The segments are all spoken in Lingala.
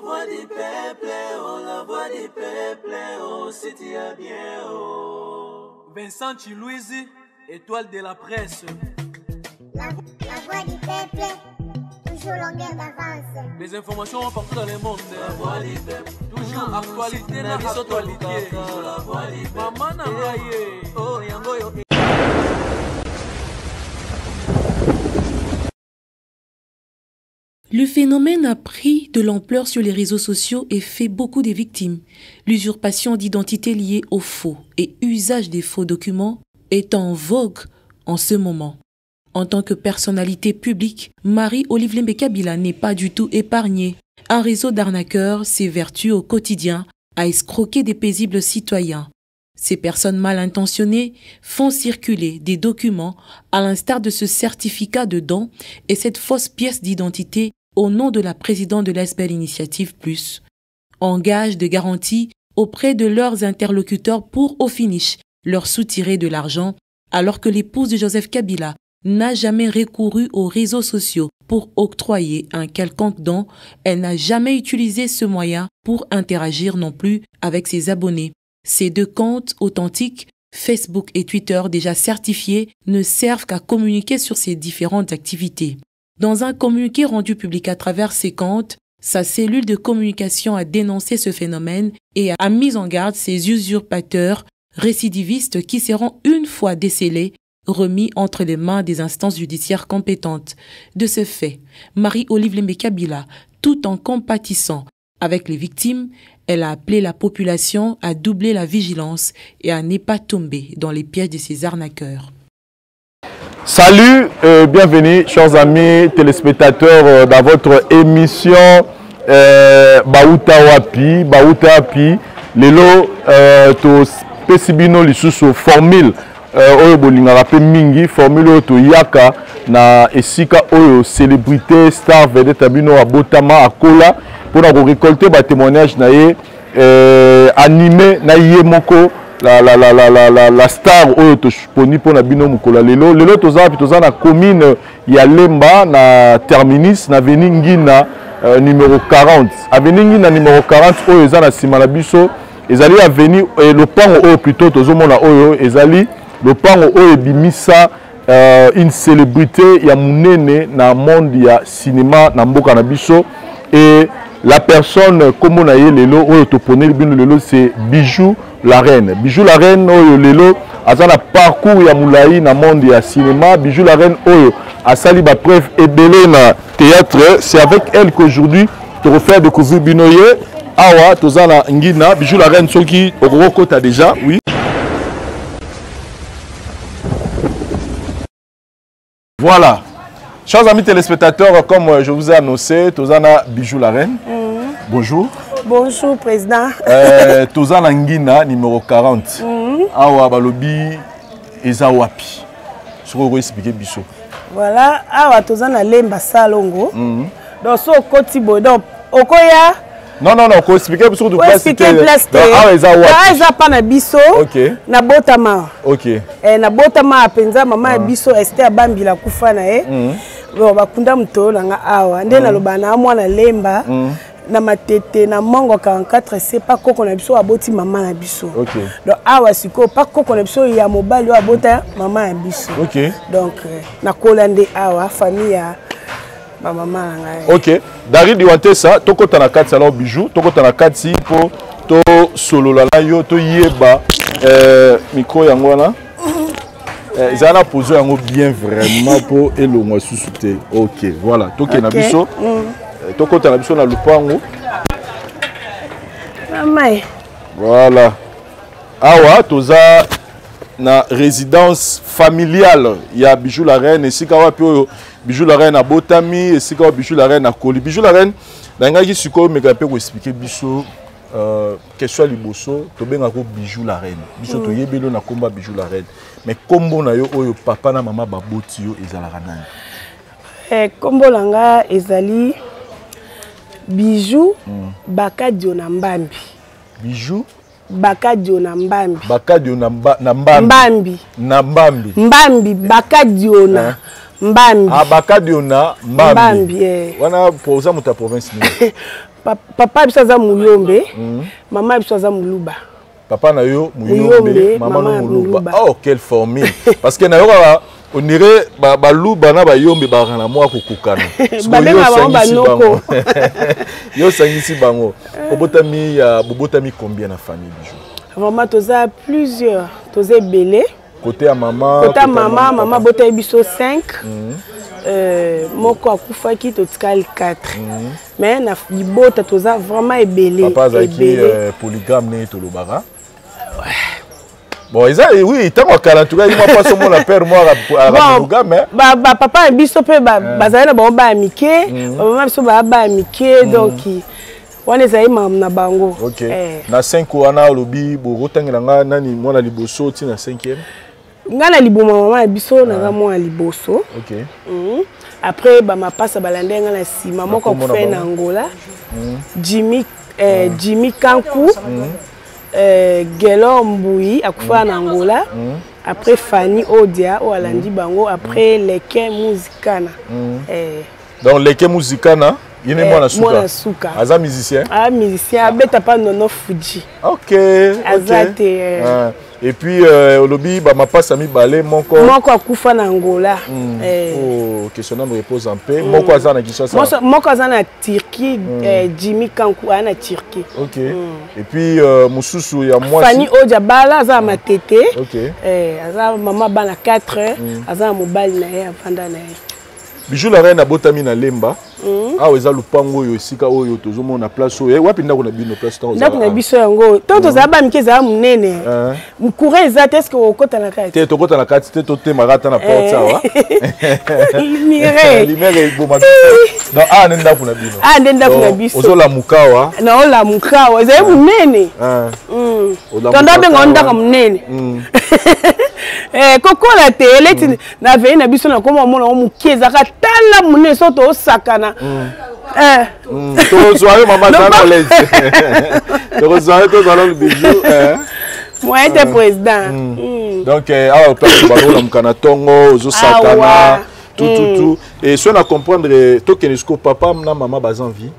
voix du peuple, oh, la voix du peuple, oh, si tu as bien, oh. Vincent Chilouizi, étoile de la presse. La voix du peuple, toujours longueur d'avance. Les informations partout dans le monde. La voix du peuple, toujours actualité, la actualité. La voix du peuple. Maman n'a pas eu. Oh, yango yo. Le phénomène a pris de l'ampleur sur les réseaux sociaux et fait beaucoup de victimes. L'usurpation d'identité liée aux faux et usage des faux documents est en vogue en ce moment. En tant que personnalité publique, Marie-Olive Lembe Kabila n'est pas du tout épargnée. Un réseau d'arnaqueurs s'évertue au quotidien à escroquer des paisibles citoyens. Ces personnes mal intentionnées font circuler des documents à l'instar de ce certificat de don et cette fausse pièce d'identité au nom de la présidente de l'ASBEL Initiative Plus. En gage de garantie auprès de leurs interlocuteurs pour, au finish, leur soutirer de l'argent, alors que l'épouse de Joseph Kabila n'a jamais recouru aux réseaux sociaux pour octroyer un quelconque don, elle n'a jamais utilisé ce moyen pour interagir non plus avec ses abonnés. Ces deux comptes authentiques, Facebook et Twitter déjà certifiés, ne servent qu'à communiquer sur ses différentes activités. Dans un communiqué rendu public à travers ces comptes, sa cellule de communication a dénoncé ce phénomène et a mis en garde ces usurpateurs récidivistes qui seront une fois décelés remis entre les mains des instances judiciaires compétentes. De ce fait, Marie-Olive Lembe Kabila, tout en compatissant avec les victimes, elle a appelé la population à doubler la vigilance et à ne pas tomber dans les pièges de ces arnaqueurs. Salut, bienvenue chers amis téléspectateurs dans votre émission Bauta Wapi. Lelo to pesibino lisusu formule oyo bolingaka pe mingi formule oyo to yaka na esika oyo célébrité star vedette bino abotama akola pour récolter ba témoignage na ye animé na ye moko la star oyo to poni pona bino mukola lelo toza na commune ya Lemba na terminus na avenue Ngina numéro 40 avenue Ngina numéro 40 oyo eza na sima na biso ezali avenue le pango oyo plutôt tozomona oyo ezali le pango oyo bimisa une célébrité ya munene na monde ya cinéma na mboka na biso et la personne comme on a eu lelo oyo topone bino lelo c'est Bijou la reine oyo lelo azana parcours ya mulai na monde ya cinéma. Bijou la reine oyo asali ba preuve ebele na théâtre. C'est avec elle qu'aujourd'hui te refaire découvrir binoye awa tozana Ngina. Bijou la reine soki okokota déjà oui. Voilà. Chers amis téléspectateurs, comme je vous ai annoncé, tozana Bijou la reine. Bonjour. Bonjour, président. Tozana Ngina, numéro 40. Awa balobi eza wapi. Je vais vous expliquer biso. Voilà, awa tozana Lemba Salongo. Donc, so koti bo donc okoya. Non, ko expliquer biso de place. Awa eza wapi. Awa eza pa na biso. OK. Na Botama. OK. Na Botama apenza mama biso Esther Bambila kufa na ye. Bon bakunda mto nga awa. Nde na lobana mwana Lemba. Na matete na mongo 44 c'est pas koko na biso aboti mama na biso. OK. Donc awa siko pas koko na biso ya mobali o abota mama na biso. OK. Donc na kolande awa famille ya maman ngai. OK. David Diwate ça tokota na kati salon Bijou, tokota na kati po to solo la yo to yeba micro yango wana. Zana poser yango bien vraiment pour elongwa susute. OK, voilà. Toke na biso. Tokota na biso na lupango. Mamai. Voilà. Awa toza na résidence familiale ya Bijou la reine esika wapi oyo Bijou la reine abotami esika Bijou la reine akoli. Bijou la reine ndangaki siko meka pe ko expliquer biso question liboso to benga ko Bijou la reine. Biso to yebelo na komba Bijou la reine. Mais kombo na yo oyo papa na mama baboti yo ezalaka nani? Kombo langa ezali Bijou Bakadio na Mbambi. Bijou Bakadio na Mbambi. Bakadio na Mbambi. Mbambi. Na Mbambi. Mbambi Bakadio na Mbambi. Ah, Bakadiona, Mbambi. Wana pour ça, ta province. Papa biso za Muyombe, maman biso za Muluba. Papa na yo Muyombe, maman na Muluba. Oh, quelle formule. Parce que na yo on dirait Baluba na Bayombe barana moi kokukana. Banoko. Yo sangisi bango. Bobotami combien na famille Bijou? Maman toza plusieurs, toza belé. Côté à maman. Côté à maman bota biso 5. Moko akufaki totikali 4. Mais na libota toza vraiment ebelé. Papa zaki polygame ne tolobara. Bon, oui, tant que en tout cas, il m'a pas son la père moi à polygame. Papa biso pe bazana ba ba amike, maman biso ba amike donc on est allé na bango. OK. Na 5 wana lobi bo rotangela nga nani mwana liboso ti na 5e. Nga na liboma maman biso na mwana liboso. OK. Après ba ma passe balande nga na sima moko fait na Angola. Jimmy Kanku. Gelo Mbui akufa na Angola. Après Fanny Odia au alandi bango après Leke Muzikana. Donc Leke Muzikana il est mwana suka. Aza musicien? Ah musicien abeta pa nono Fuji. OK. Azate. Et puis olobi ba mapasa mi balé moko akufa na Angola. Oh, questionnement me repose en paix. Moko aza na Kinshasa. Moko aza na Turquie, Jimmy Kanku na Turquie. OK. Et puis mususu ya moi Fanny Odia bala aza matete. OK. Aza mama bana 4 aza mobali na ye avanda na ye. Bijou la reine abotami na Lemba. Ah weza lupango yo sika oyo tozomona place oyo. Wapi ndako na bino place temps. Ndako na biso yango. Toto za ba mikeza munene. Mukure ezate est-ce que okota na kati? Te tokota na kati te tote marata na porte sawa. Mire. Limere iboma. Donc nenda kuna bino. Nenda kuna biso. Ozola mukawa. Na ola mukawa. Ezali munene. Tonda bengo ndaka munene. Koko la télé na veille na biso na koma mona o mukeza ka tala munene soto osakana. Soirée maman Zanolès. Soirée tous allons le bijou. Moi j'étais président. Donc au place balo na mkanatongo ozo sakana tout et soit na comprendre to kenisco papa na maman bazan vie.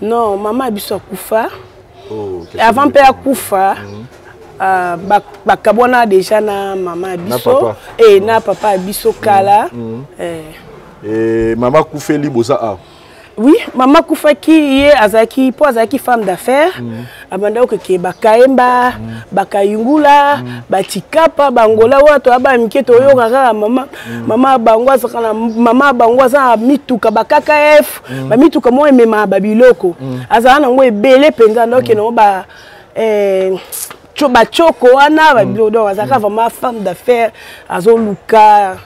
Non, maman biso akufa. Avant père akufa. Bakabona déjà na maman biso et na papa biso kala. Et maman Koufeli boza a. Oui, maman Koufaki ye azaki po azaki femme d'affaires. Abanda okeke bakaemba, bakayungula, batikapa, bangola wato aba miketo yo kaka mama bangwa sakana mama bangwa za mituka bakaka F, ba mituka mo emema babiloko. Azana ngo ebele penza ndoke no ba choko wana babilo donc azaka vraiment femme d'affaires azoluka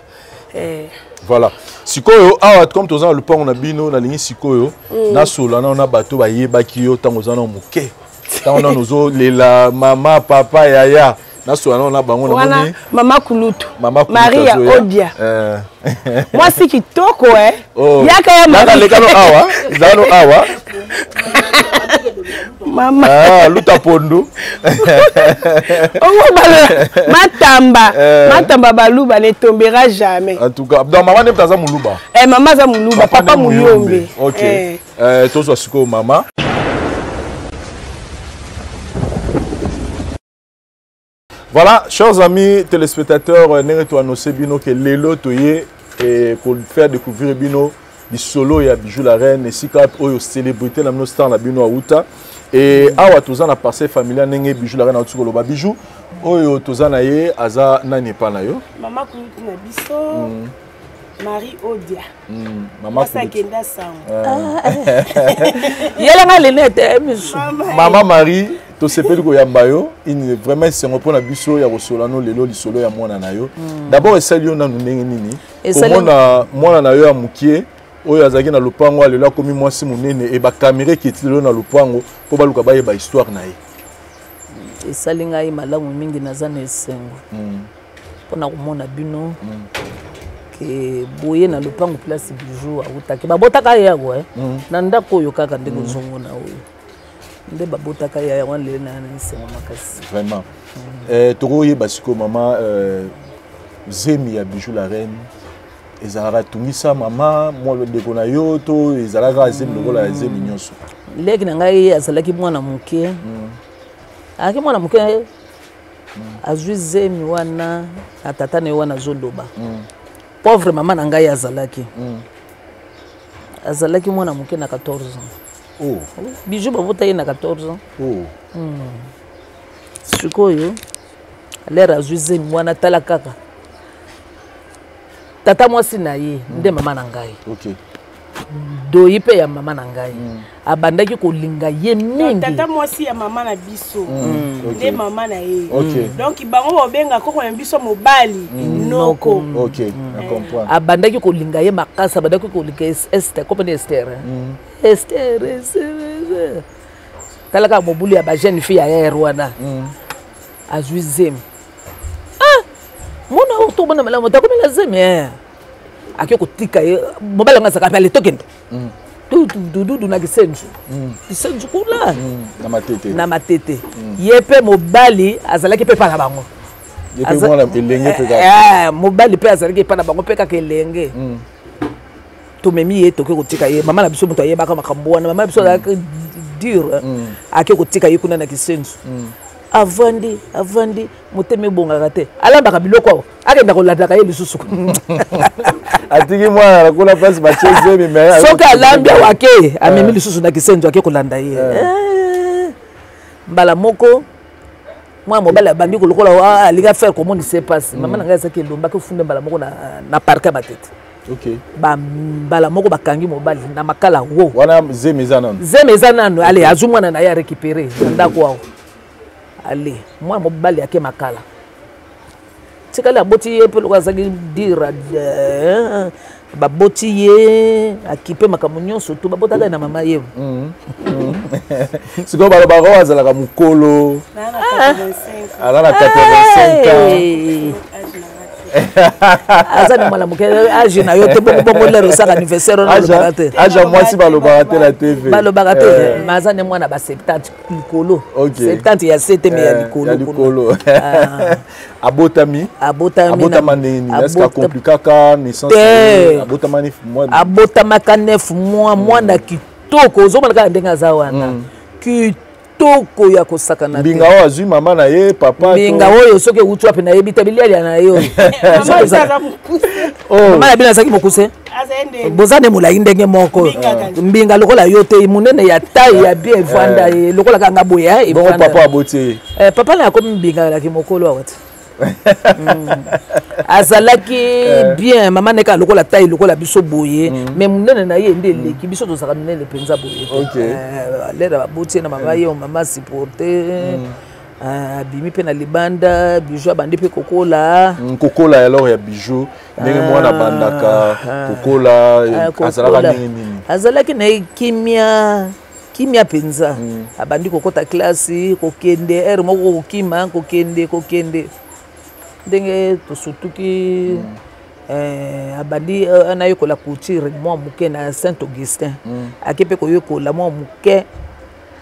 voilà. Sikoyo awa comme tozana lupango na bino na lingi sikoyo na solana na bato bayebaki yo tango zana muke tango na nozo lela mama papa yaya na solana na bango na moni mama Kulutu Maria Odia moi si kitoko yaka ya mama lekano awa zano awa Mama. Luta pondo. Matamba baluba ne tombera jamais. En tout cas, donc maman n'est pas muluba. Maman za muluba, papa muyombe. OK. Tozo siko mama. Voilà, chers amis téléspectateurs, nous annoncé bino que lelo toye et pour faire découvrir bino du solo ya Bijou la reine et si cap oyo célébrité na star na bino auta et awa tozana passé familial nenge Bijou la reine na tsukolo ba Bijou oyo tozana ye aza nani pa na yo mama Kulutu na biso Marie Odia mama Kenda Sam yela lenete biso mama Marie to sepeli ko yamba yo in vraiment c'est repos na biso ya rosolano lelo li solo ya mwana na yo d'abord esali yo na nunenge nini komona mwana na yo ya mukie oyo azaki na lupango alelo akomi mwasi munene e ba caméra qui etilo na lupango po baluka baye ba histoire na ye esali ngai malamu mingi naza na esengo mpona komona bino ke boye na lupango place Bijou autaki babotaka ye yango na ndako oyo kaka ndenge ozomona oyo nde babotaka ye yango lelo na esengo makasi vraiment tokoyeba siko mama zemi ya Bijou la reine ezalaka tungisa mama moi ndeko na yo to ezalaka zemi lokola zemi nyonso leki na ngai azalaki mwana moke aki mwana moke azwi zemi wana atata na ye wana azoloba pauvre mama na ngai azalaki mwana moke na 14 ans bijou bavuta ye na 14 ans sikoyo alere azwi zemi wana tala kaka tata mwasi na ye nde mama na ngai doyi mpe ya mama na ngai abandaki kolinga ye mingi tata mwasi ya mama na biso nde mama na ye donc bango bobenga koko na biso mobali noko abandaki kolinga ye makasi abandaki kolinga Esther kopene Esther talaka mobulu ya bajeune fille ya yer wana azwi zemi mona otobona malamu takomela zemi ake kotika ye mobali nga saka pale tokende dudu na kisenju kula na matete ye pe mobali azalaki pe pana bango mobali pe azalaki pana bango pe kaka elenge tomemi ye toke kotika ye mama na biso moto ayebaka makambo wana mama na biso azalaki dure ake kotika ye kuna na kisenju avandi motema ebongaka te alambaka biloko awo akenda kolandaka ye lisusu atiki mwana nakuna place batie zemi mais soki alambi awo ake amemi lisusu na kisenzo ake kolanda ye mbala moko mwana mobali abandi kolokola alinga faire comment il s'est passé mama na ngai azaki elombaki funde mbala moko na parke ya matete mbala moko bakangi mobali na makala wo wana zemi eza nano ale azwi mwana na ye arécupéré na ndako awo ale mwana mobali yake makala tikali aboti ye mpe loko azalaki dira baboti ye akipe makambo nyonso to babotaka na mama ye sikoyo balobaka oyo azalaka mokolo aza na 85 aza ni mwana moke age na yo te bongo lero osaka anniversaire ona balobaka te age mwasi balobaka te na tv balobaka te ma aza ne mwana ba 70 likolo 70 ya sete me ya likolo abotama nini eske akomplikaka naissance abotamaka 9 mois mwana kitoko ozomona kaka ndenge aza wana kitoko ya kosakana te mbinga oyo azwi mama na ye papa mbinga oyo soki euti wapi nayebi te biliali na ye oyo mama na bino azalaki mokuse boza ne molai ndenge moko mbinga lokola yo te monene ya tai ya bien evanda ye lokola kanga boya papa aboti papa na yakomi mbinga alaki mokolo awa te azalaki bien mama neka lokola tai lokola biso boye mais monene na ye nde eleki biso tozaka monene mpenza boye lera baboti na mama ye mama supporte abimi mpe na libanda bijou abandi mpe kokola alors ya bijou ndenge mwana abandaka kokola azalaka ndenge nini azalaki na kimia mpenza abandi kokota klasi kokende ere moko kokima kokende ndenge tosutuki abandi anayekola couture mwa moke na Saint Augustin ake mpe koyekola mwa moke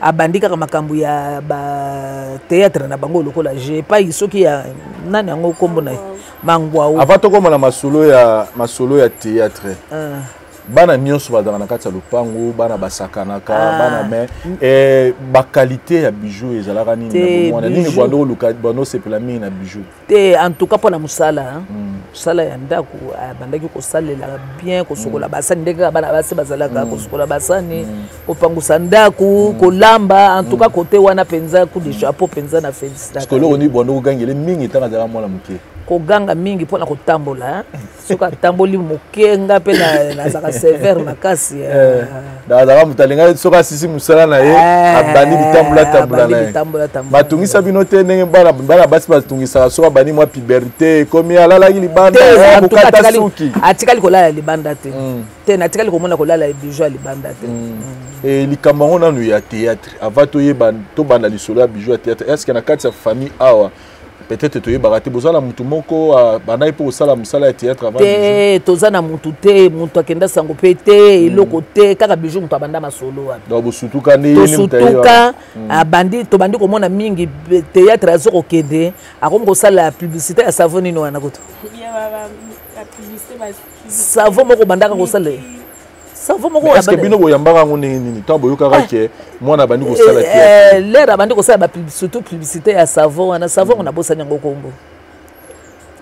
abandi kaka makambo ya batheatre na bango lokola je pai soki ya nani yango kombo na mangwao avant tokomona masolo ya théâtre bana nyonso bazalaka na kati ya lopango bana basakanaka bana me bakalite ya bijou ezalaka nini na nini bando sepela mingi na bijou te en tout cas mpona mosala mosala ya ndako bandaki kosalela bien kosokola basani ndenge bana basi bazalaka kosokola basani kopangusa ndako kolamba en tout cas kote wana mpenza coup de chapeau mpenza na félicité loko ni bando kogangele mingi ntango azalaka mwana moke koganga mingi mpona kotambola soki atamboli moke nga mpe nazaka sévère makasi azalaka moto alinga soki asisi mosala na ye abandi bitambola na ye batungisa bino te ndenge bana basi batungisaka soki abandi mwa puberté ekomi alalaki libanda kokata suki atikali kolala libanda te te natikali komona kolala bijou ya libanda te likambo yango nanu ya théâtre avant toyeba tobanda lisolo ya bijou ya théâtre estce na kati ya famille awa peut-être toyebaka te bozala mutu moko bandaki mpo kosala mosala ya théâtre avant te toza na mutu te mutu akenda sango mpe te eloko te kaka bijou mutu abanda masolo wapi donc bosutuka nde tosutuka tobandi komona mingi théâtre azo kokende akomi kosala publicité ya savon nini wana kutu savon moko bandaka kosala savon moko est-ce que bino boyambaka ngo nini to boyokaka ke mwana bandi kosala te l'air bandi kosala surtout publicité ya savon wana savon on a bosani ngo kombo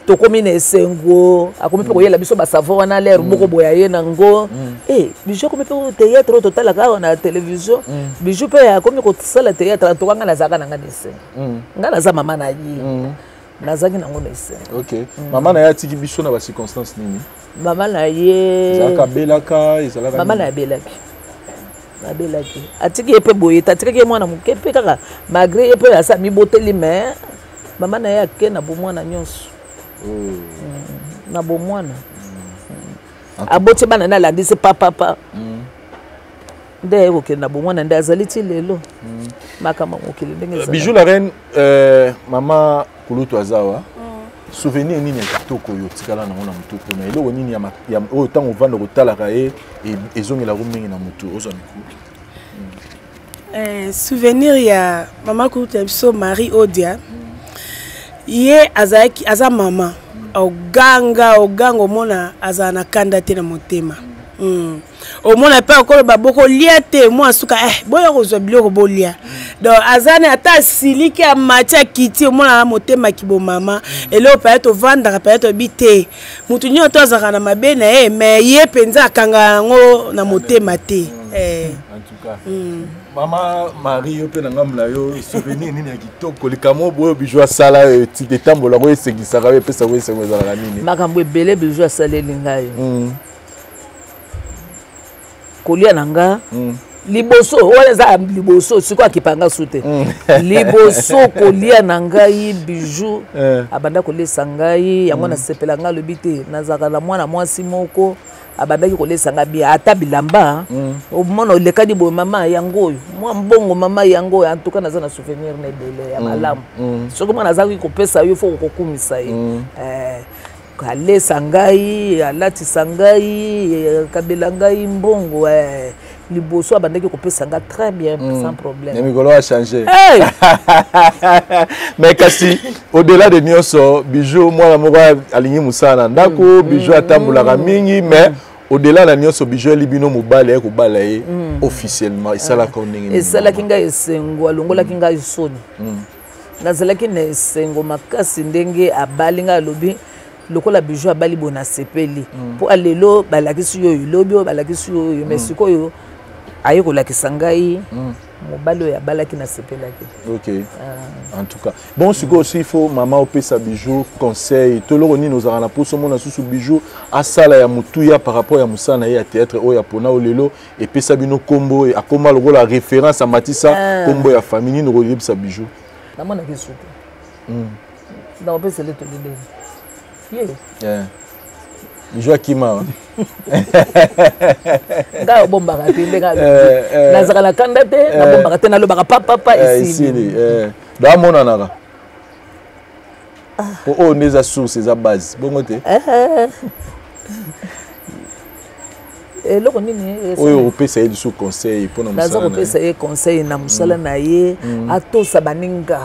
to komine esengo akomi pe koyela biso ba savon wana l'air moko boya ye nango bijou komi pe théâtre total ka na télévision bijou pe akomi kosala théâtre to kanga na zaka nanga dese ngala za mama na yi nazaki nango na esengo. OK. Mama na ya tiki biso na ba circonstances nini? Mama na ye zaka belaka ezalaka mama na belaki abelaki atiki epe boye tatiki mwana muke pe kaka malgré epe asa mi boteli mais mama na ye ake na bomwana nyonso na bomwana aboti bana na landisi papa nde okende na bomwana nde azali ti lelo makama mokili ndenge bijou la reine mama kulutu azawa souvenir nini ya kitoko yo tikala nango na mutu kuna eloko nini ya oyo ntango ovanda kotalaka ye ezongelaka mingi na mutu ozwa mikulu souvenir ya mama kulutu ya biso Marie Odia ye aza mama oganga omona azala na kanda te na motema omona pe akoloba bokolia te mwa suka boya kozwa biloko bolia donc azane ata siliki ya matia kiti omona na motema kibo mama eloko pe tovandaka pe tobi te mutu nyonso to azalaka na mabe na ye mais ye mpenza akanga yango na motema te en tout cas mama Marie yo pe na ngamla yo souvenir nini ya kitoko likamo boyo bijou asala etambola ngo esekisaka yo pesa ngo esengo ezalaka nini makambo ebele bijou asaleli ngai kolia nanga liboso wana za liboso siko akipanga sute liboso kolia nanga bijou abanda kolesa ngai yango na sepela nga lobi te nazaka na mwana mwasi moko abandaki kolesa nga bia ata bilamba omona olekadi boye mama yango oyo mwa mbongo mama yango oyo en tout cas naza na souvenir na ebele ya malamu soki mwana azaki kopesa yo fo kokumisa ye alesa ngai alatisa ngai kabela ngai mbongo liboso abandaki kopesa nga très bien sans problème mikolo a changé mais kasi au-delà de nyonso bijou mwana moko alingi mosala na ndako bijou atambolaka mingi mais au-delà na nyonso bijou libino mobali ekobala ye officiellement esalaka ndenge esalaki ngai esengo alongolaki ngai soni nazalaki na esengo makasi ndenge abali ngai alobi lokola bijou abali bona sepeli po alelo balakisi yo lobi o balakisi yo mais sikoyo aye kolakisa ngai mobali oyo abalaki na sepelaki. OK. En tout cas bon sikoyo aussi il faut mama opesa bijou conseil toloko nini ozalaka na poso mona susu bijou asala ya mutuya par rapport ya mosala na ye ya théâtre oyo apona olelo epesa bino kombo akoma lokola référence amatisa kombo ya famille nini okoyebisa bijou namonaki sutu naopesele tolele bijou akima nga obombaka te ndenge nazaka na kanda te nabombaka te nalobaka papapa esili damonanaka po oyo nde eza source eza base bongo te eloko nini oyo opesa ye lisu conseil mpona mosala naza kopesa ye conseil na mosala na ye atosa baninga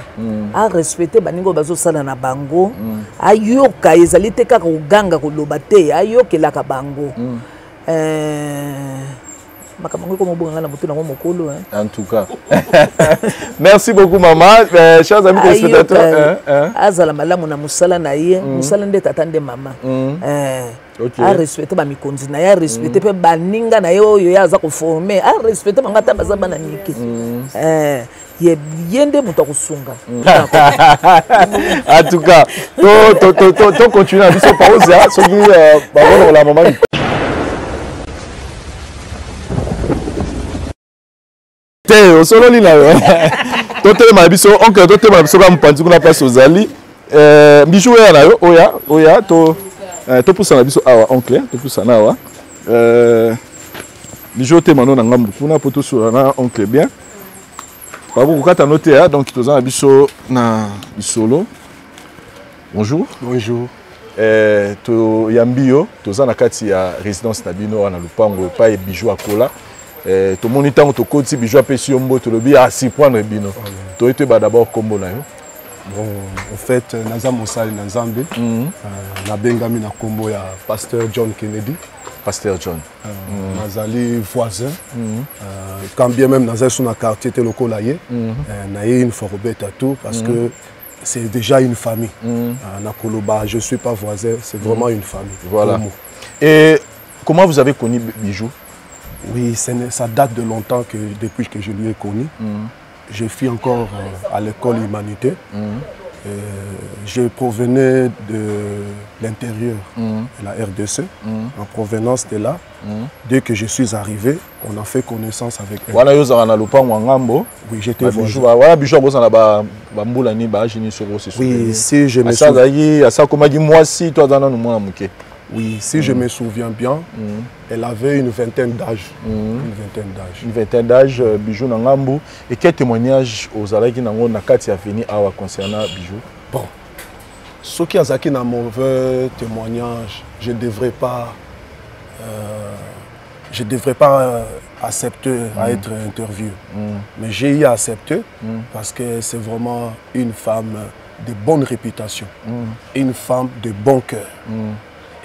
arespecte baninga oyo bazosala na bango ayoka ezali te kaka koganga koloba te ayokelaka bango makambo ko mobonga na mutu na mokolo en tout cas merci beaucoup maman chers amis téléspectateurs azala malamu na musala na ye musala nde tata nde mama a respecter ba mikonzi na ya respecter pe baninga na ye oyo yaza ko former a respecter banga ta bazaba na miki ye yende muto kusunga en tout cas to continuer biso pause soki ba bona la maman te solo lina yo totelema biso onke totelema biso ka mpanzi kuna place ozali bijou ya na yo oya to poussa na biso awa oncle to poussa na awa bijou te mano na ngambu kuna poto sur na oncle bien pas beaucoup kata noter donc toza na biso na bisolo bonjour to yambio toza na kati ya résidence na bino na lupango pa e bijou akola to moni tango to koti bijou apesi yo mbo to lobi a si prendre bino to ete ba d'abord kombo na yo Bon, en fait, naza mosali na Nzambe. Na bengami na kombo ya Pasteur John Kennedy. Pasteur John. Nazali voisin. Quand bien même nazali sur na quartier te lokola ye, na ye une forobeta tout parce que c'est déjà une famille. Na Koloba, je suis pas voisin, c'est vraiment une famille. Voilà. Et comment vous avez connu Bijou? Oui, ça date de longtemps que depuis que je lui ai connu. Je suis encore à l'école humanité. Je provenais de l'intérieur de la RDC, en provenance de là. Dès que je suis arrivé, on a fait connaissance avec elle. Voilà, oui, j'étais voisin. Voilà, Bijou, oui, si je me souviens... Oui, si je me souviens bien, elle avait une vingtaine d'âge. Une vingtaine d'âge, Bijou Nangambu. Et quel témoignage aux Alaki Nango Nakati a fini concernant Bijou? Bon, ce qui a zaki un mauvais témoignage, je ne devrais pas accepter à être interviewé. Mais j'ai eu à accepter parce que c'est vraiment une femme de bonne réputation, une femme de bon cœur.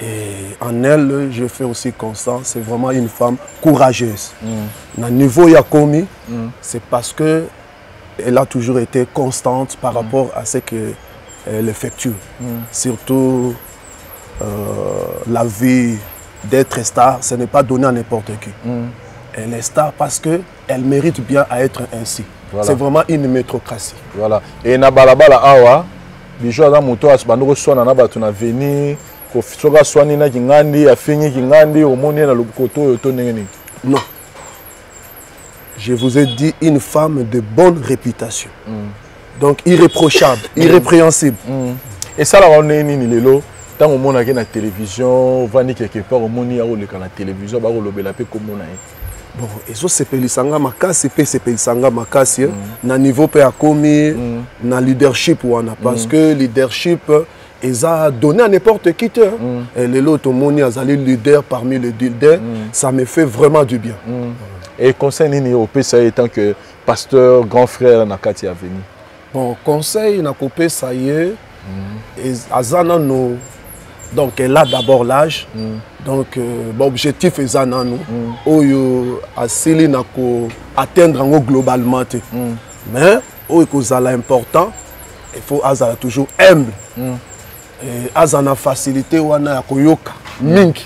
Et en elle, je fais aussi constant, c'est vraiment une femme courageuse. Au niveau Yakomi, c'est parce qu'elle a toujours été constante par rapport à ce qu'elle effectue. Surtout la vie d'être star, ce n'est pas donné à n'importe qui. Elle est star parce qu'elle mérite bien à être ainsi. Voilà. C'est vraiment une méritocratie. Voilà. Et na balabala awa, Bijou a moto asbando sona na batu na veni. Non. Je vous ai dit une femme de bonne réputation. Donc irréprochable, irrépréhensible. Et ça, là, on est nini tant on a la télévision, on va quelque part, on a la télévision, on va la comme on a. Bon, et ça c'est pelisanga makasi, c'est pelisanga makasi. Na niveau pe akomi, na leadership wana parce que leadership ils ont donné à n'importe qui. Et les autres, Moni a les leaders parmi les leaders, ça me fait vraiment du bien. Et conseil Nini au PSA étant que pasteur, grand frère Nakati a venu. Bon, conseil Nakopé, ça y est, donc elle a d'abord l'âge, donc l'objectif est Zanano, Oyo Asili Nako atteindre globalement. Mais Oyo important, il faut Azala toujours humble. Et azana facilité wana ya koyoka mingi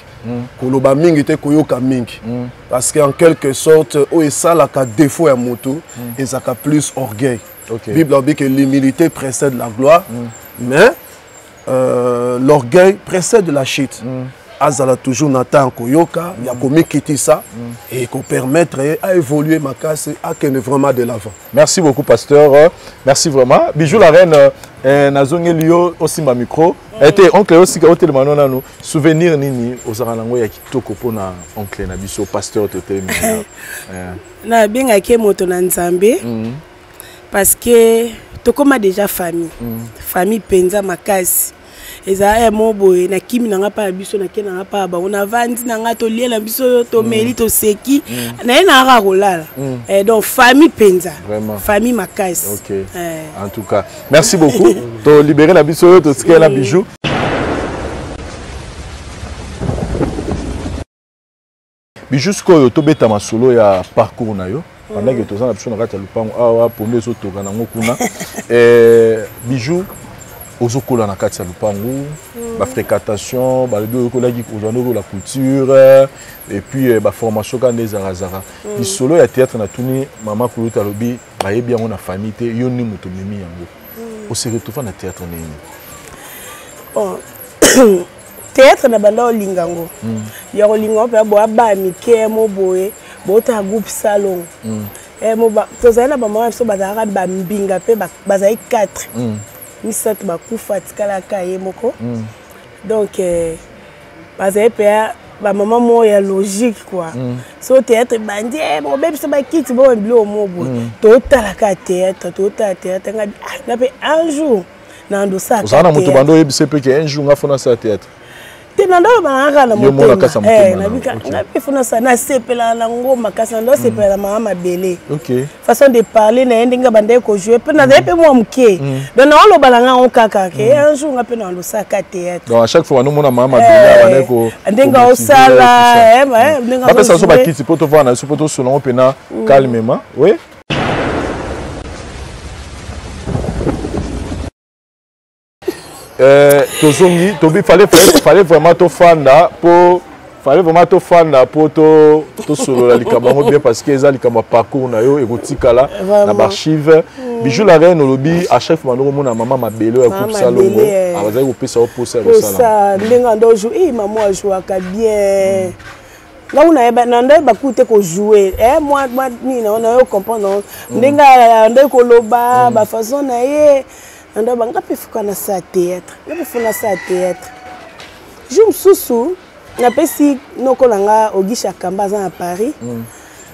koloba mingi te koyoka mingi parce qu'en quelque sorte o esala ka défaut ya moto ezaka plus orgueil. Bible dit que l'humilité précède la gloire, mais l'orgueil précède la chute. Azala toujours nata koyoka ya komikiti ça et qu'on permettre à évoluer ma casse à qu'elle est vraiment de l'avant. Merci beaucoup pasteur, merci vraiment. Bijou la reine nazongi lio aussi ma micro. Était oncle aussi ka hotel manona no souvenir nini ozarango ya kitoko pona oncle na biso pasteur toté na benga ke moto na Nzambe parce que tokoma déjà famille famille penza makasi eza moboye na kimi nanga pa biso na ke nanga pa ba on vandi nanga to liela biso to meli to seki na ena ra kolala donc famille penza vraiment famille makasi. OK en tout cas merci beaucoup to libérer la biso to tika la Bijou. Bijou ko to beta masolo ya parcours na yo pendant que tozana biso na kati ya lupango awa ponde zo toka nango kuna Bijou ozokola na kati ya lupango ba fréquentation ba ledo kolaki kozana la culture et puis ba formation quand des arazara bisolo ya théâtre na tuni mama kuluta lobi ba yebi yango na famille te yo ni moto mimi yango o se retrouve na théâtre nini. Bon théâtre na banda olingango ya olingango pe bo aba mike mo boye bo ta groupe salon mo ba tozana ba mama so bazara ba mbinga pe bazai 4 misatu bakufa tikala kaye moko donc bazai pe ba maman mo ya logique quoi so théâtre bandi bon bébé so ba kiti bo mblo mo bo to tala ka théâtre na pe un jour na ndo ça ozana moto bando yebise pe ke un jour ngafona sa théâtre Tenando bananga na motema. Na bika na pefuna sa na sepela na ngoma kasa ndo sepela mama belé. OK. Façon de parler na ndinga bande ko jouer pe na pe moi mke. Donc na lo balanga on kaka ke un jour ngape na lo saka théâtre. Donc à chaque fois nous mona mama belé bande ko ndinga o sala ndinga ba pesa so ba kiti poto voir na so poto selon pena calmement. Oui. Tozongi, fallait vraiment te fanda pour to solo la likabango bien parce que les likamba parcours na yo ekotikala na archive bijou la reine lobby à chaque fois nous mona maman mabelo ya coupe salongo abaza ko pesa au poser le salon ça ndenga ndo jou maman jouaka bien là on a nanda ba coûter ko jouer moi ni na on comprendre ndenga ndo ko loba ba façon na ye ando banga pefuka na sa théâtre ngapefuna sa théâtre jour susu na pesi noko langa ogisha kamba za à Paris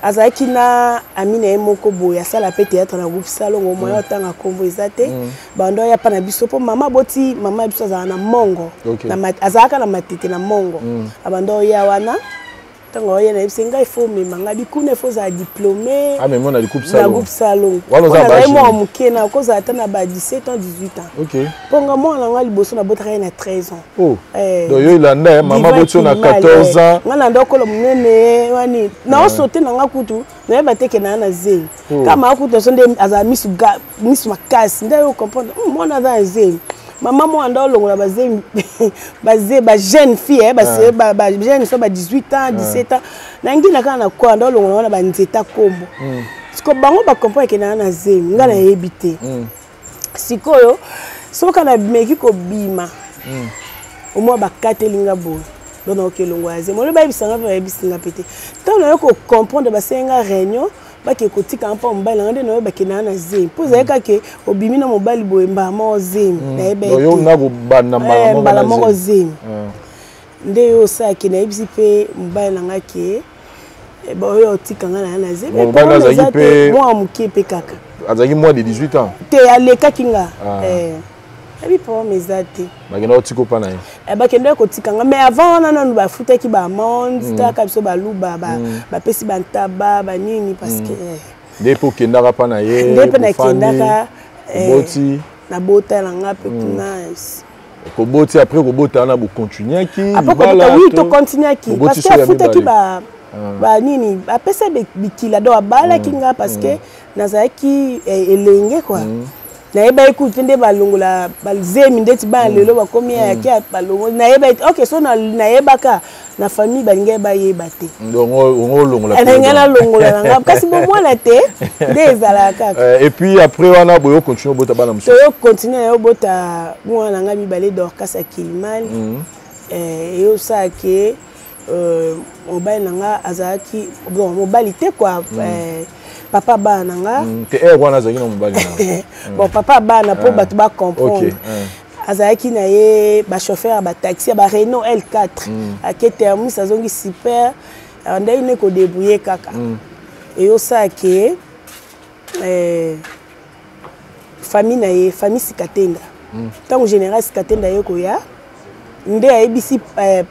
azaki na amina emoko boya sala pe théâtre na groupe salongo moyo tanga kombo ezate bando ya pa na biso po mama boti mama biso za na mongo na azaka na matete na mongo abando ya wana tango yena ibisenga ifo mimanga bikune fo za diplômé mais moi na groupe salon wala za ba moi mukena ko za atana ba 17 ans 18 ans OK ponga moi na liboso na botra na 13 ans donc yo il a maman boti na 14 ans ngana ndoko lo munene wani na sauter na ngakutu na ba teke na ze kama akutu sonde aza misu makasi ndio comprendre moi na za ze maman moi ando longola ba jeune fille ba jeune so ba 18 ans 17 ans nangi na kana kwa ando longola na ba nzeta kombo siko bango ba comprendre ke na zemi ngana yebite sikoyo soka na meki ko bima au moins ba katelinga bo donc OK longola zemi le ba bisanga ba bisinga pété tant na ko comprendre ba senga réunion baki kotika mpa mobali ngande no baki na zemi poza kake obimi na mobali boyemba mo zemi na ebe yo na go bana mbala mo zemi nde yo saki na ibisi pe mobali ngake ba yo tika ngana na zemi mobali azaki pe moi muki pe kaka azaki moins de 18 ans te aleka kinga abi po mezate bagenda otiko pa na ye bakenda kotikanga mais avant on a ba futaki ba monde taka biso ba luba ba pesi ba ntaba ba nini parce que depo kendaka pa na ye depo na kendaka boti na bota la nga pe nice ko boti après ko bota na bo continuer ki après oui to continuer ki parce que futaki ba nini ba pesa bikila do bala kinga parce que nazaki elenge quoi na yeba écoute nde balongola balzemi ndeti ba lelo ba komi ya kia balongo na yeba OK so na yeba ka na famille balinga ba yeba te donc on longola na ngala longola nga kasi bo mwana te ndezala kaka et puis après wana boyo continue bota bana muso yo continue yo bota mwana nga mibale Dorcas Akilimali yo sake mobile nanga azaki bon mobile te quoi papa bana nga te wana zaki na mobali na bon papa bana po batu ba comprendre azaki na ye ba chauffeur ba taxi ba Renault L4 akete amusa zongi super ndai ne ko débrouiller kaka et yo sake famille na ye famille Sikatenda tant général Sikatenda ye ko ya nde ayebisi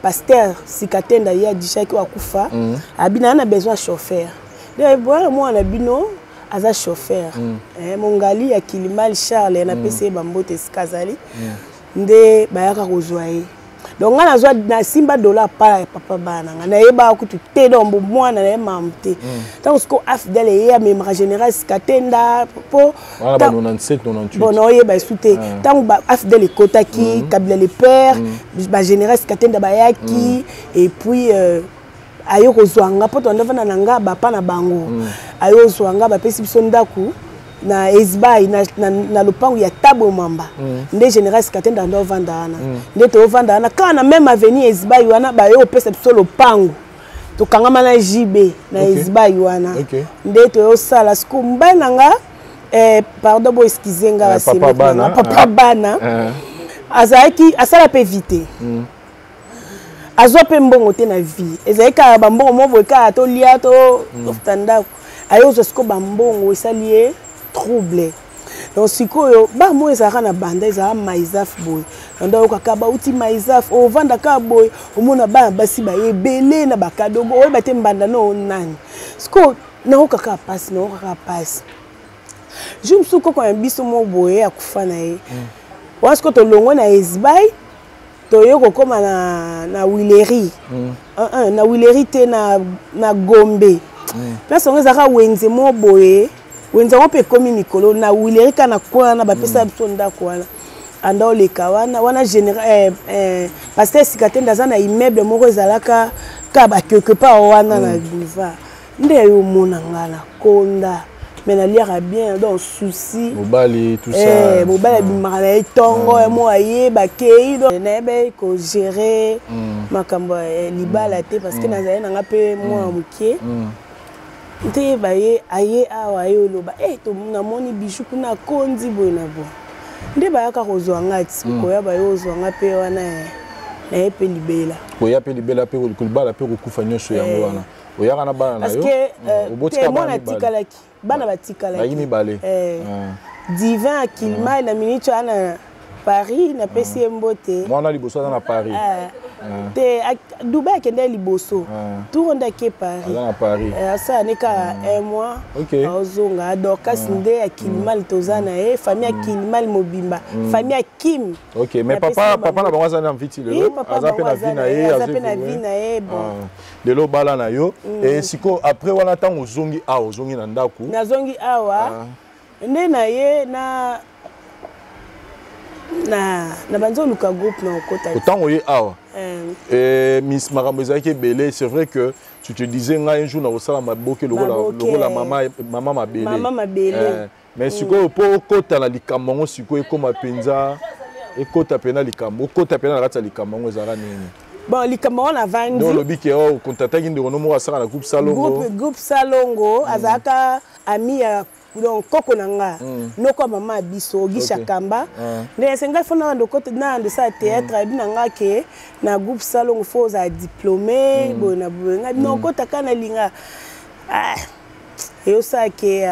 pasteur Sikatenda ye adishaki wakufa abina na besoin chauffeur de boire moi na bino aza chauffeur mongali ya Kilimali Charles na PC bambote skazali nde bayaka kozwaye donc nga nazwa na simba dollar pa papa bana nga na yeba kutu te dombo mwana na mamte tant ko afdele ya memra général Sikatenda po wala ba 97 98 bon no yeba sute tant ba afdele kotaki Kabila le père ba général Sikatenda bayaki et puis ayo kozwanga poto ndavana nanga bapa na bango ayo zwanga bapesi biso ndaku na Ezbai na lopango ya Tabo Mamba nde général Sikatenda ndo vanda wana nde to vanda wana kana même avenue Ezbai wana ba yo pesa biso lopango to kangama na JB na Ezbai wana nde to yo sala siko mbananga pardon bo excusenga papa bana azaki asala pe vite azope mbongo te na vie ezeka ba mbongo mo voka to lia to tanda ayo siko ba mbongo esalié trouble donc sikoyo ba mo ezaka na banda ezaka maizaf boy ndo ka ba uti maizaf o vanda ka boy omona ba basi ba ebele na bakado boy ba te mbanda no nani siko na ka passe na ka passe je me suis ko biso mo boy akufana ye wasko to longo na esbai to yoko koma na Wileri na Wileri te na Gombe place on ezaka wenze mo boye wenze mo pe komi Nikolo na Wileri kana kwana ba pesa biso ndako wana anda oleka wana général pasteur sikatenda za na immeuble moko ezalaka ka ba quelque part wana na boulevard nde yo mona ngana konda mais na liara bien donc souci mobali tout ça mobali bimara etongo mo aye ba kei donc nebe ko gérer makambo libala te parce que nazali nanga pe moi mukie nte ba ye aye awa yo loba to na moni bijou kuna konzi boy na bo nde ba ka kozwa ngati ko ya ba yo zwa ngape wana na epe libela ko ya pe libela pe ko libala pe ko kufa nyonso yango wana oyaka na bana na yo parce que moi na tikalaki bana batikala bayimi bale divin akilima na minute ana Paris na pesi mbote mwana liboso na Paris te Dubai akende liboso tout onda ke Paris na Paris ça neka un mois ozonga Dorcas nde akilima litozana famille akilima mobimba famille akim mais papa na bango za na mviti lelo azape na vie na ye bon lelo bala na yo et siko après wana tango ozongi na ndako nazongi awa nde na ye na banzo luka groupe na okota autant oye awa Miss Makambo ezaki belé c'est vrai que tu te disais un jour na osala maboke lokola maman mabele mais siko po okota na likambo siko ekoma penza ekota pena likambo okota pena na kata likambo ezala nini bon likambo na vandi donc lobi ke kontataki ndeko no mo asala na groupe salongo azaka ami ya donc koko nanga noko mama biso gisha kamba ne senga fona ndoko na de sa théâtre binanga ke na groupe salon fo za diplômé bona bonga noko takana linga yo sa ke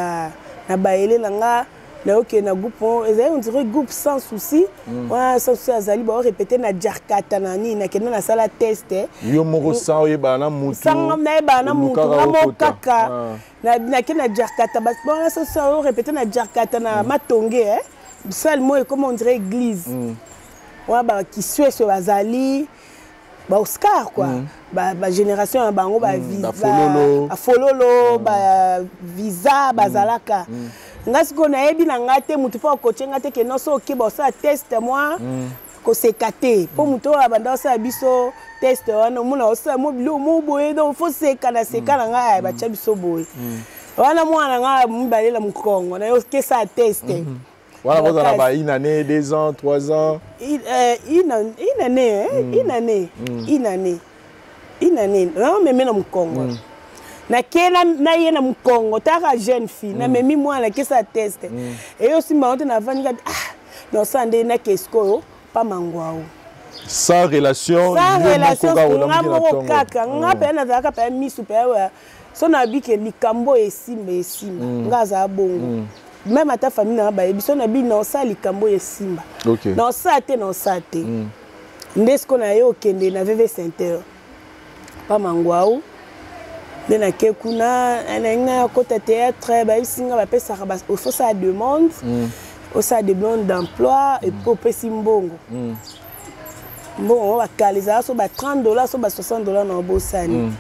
na baele nanga na ok na groupe on dirait groupe sans souci wa sans souci azali ba répéter na jarkata na ni na kena na sala test yo moko sa oyeba na mutu sang na ba na mutu na mokaka na kena jarkata bas bon sans souci on répéter na jarkata na matonge salle moi comme on dirait église wa ba qui suit sur azali ba Oscar quoi ba génération ya bango ba visa fololo ba visa bazalaka ngasi kona yebi na ngate mutu pa okochenga te ke noso okeba sa test moi ko sekate po mutu abanda sa biso test wana muna osa mobilo mo boye do fo sekana sekana nga ba cha biso boye wana mwana nga mbalela mukongo na yo ke sa test wana boza na ba une année 2 ans 3 ans une année non mais na mukongo na kena na yena mukongo taka jeune fille na memi mwana kesa test et yo simba on na vani no sande na kesko pa mangwao sans relation kaka ngape na zaka pa misu pa wa so na bike likambo esimba ngaza bongo même ata famille na ba biso na bi na sa likambo esimba na sa te ndesko na yo kende na VV Center pa mangwao de na kekuna na kota théâtre ba isinga ba pesa ba au faut ça demande au ça demande d'emploi et pour pesi mbongo bon on va caliser so ba $30 so ba $60 na bosani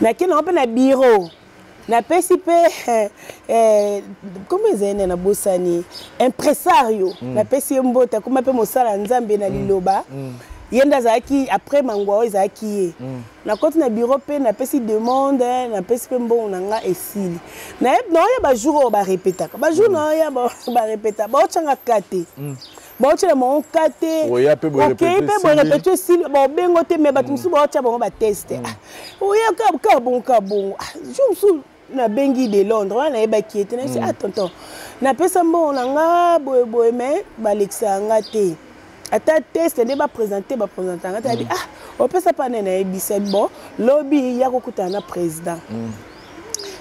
na kena on na bureau na pesi pe comment zene na bosani impresario na pesi mbota kuma pe mosala nzambe na liloba yenda zaki après mangwao zaki na koti na bureau pe na pesi demande na pesi pe mbongo nanga esili na ya ba jour ba répétaka ba jour na ya ba répéta ba ochanga kate ba ochela mon kate oya pe bo répéter esili ba bengo te me batumsu ba ocha bango ba test oya ka bon jour sou na bengi de Londres wana yeba kiete na si tonton na pesa mbongo nanga boye me ba lexa ngate ata test ne ba présenter ngata di on peut ça pas na ebisa bon lobby ya kokutana na président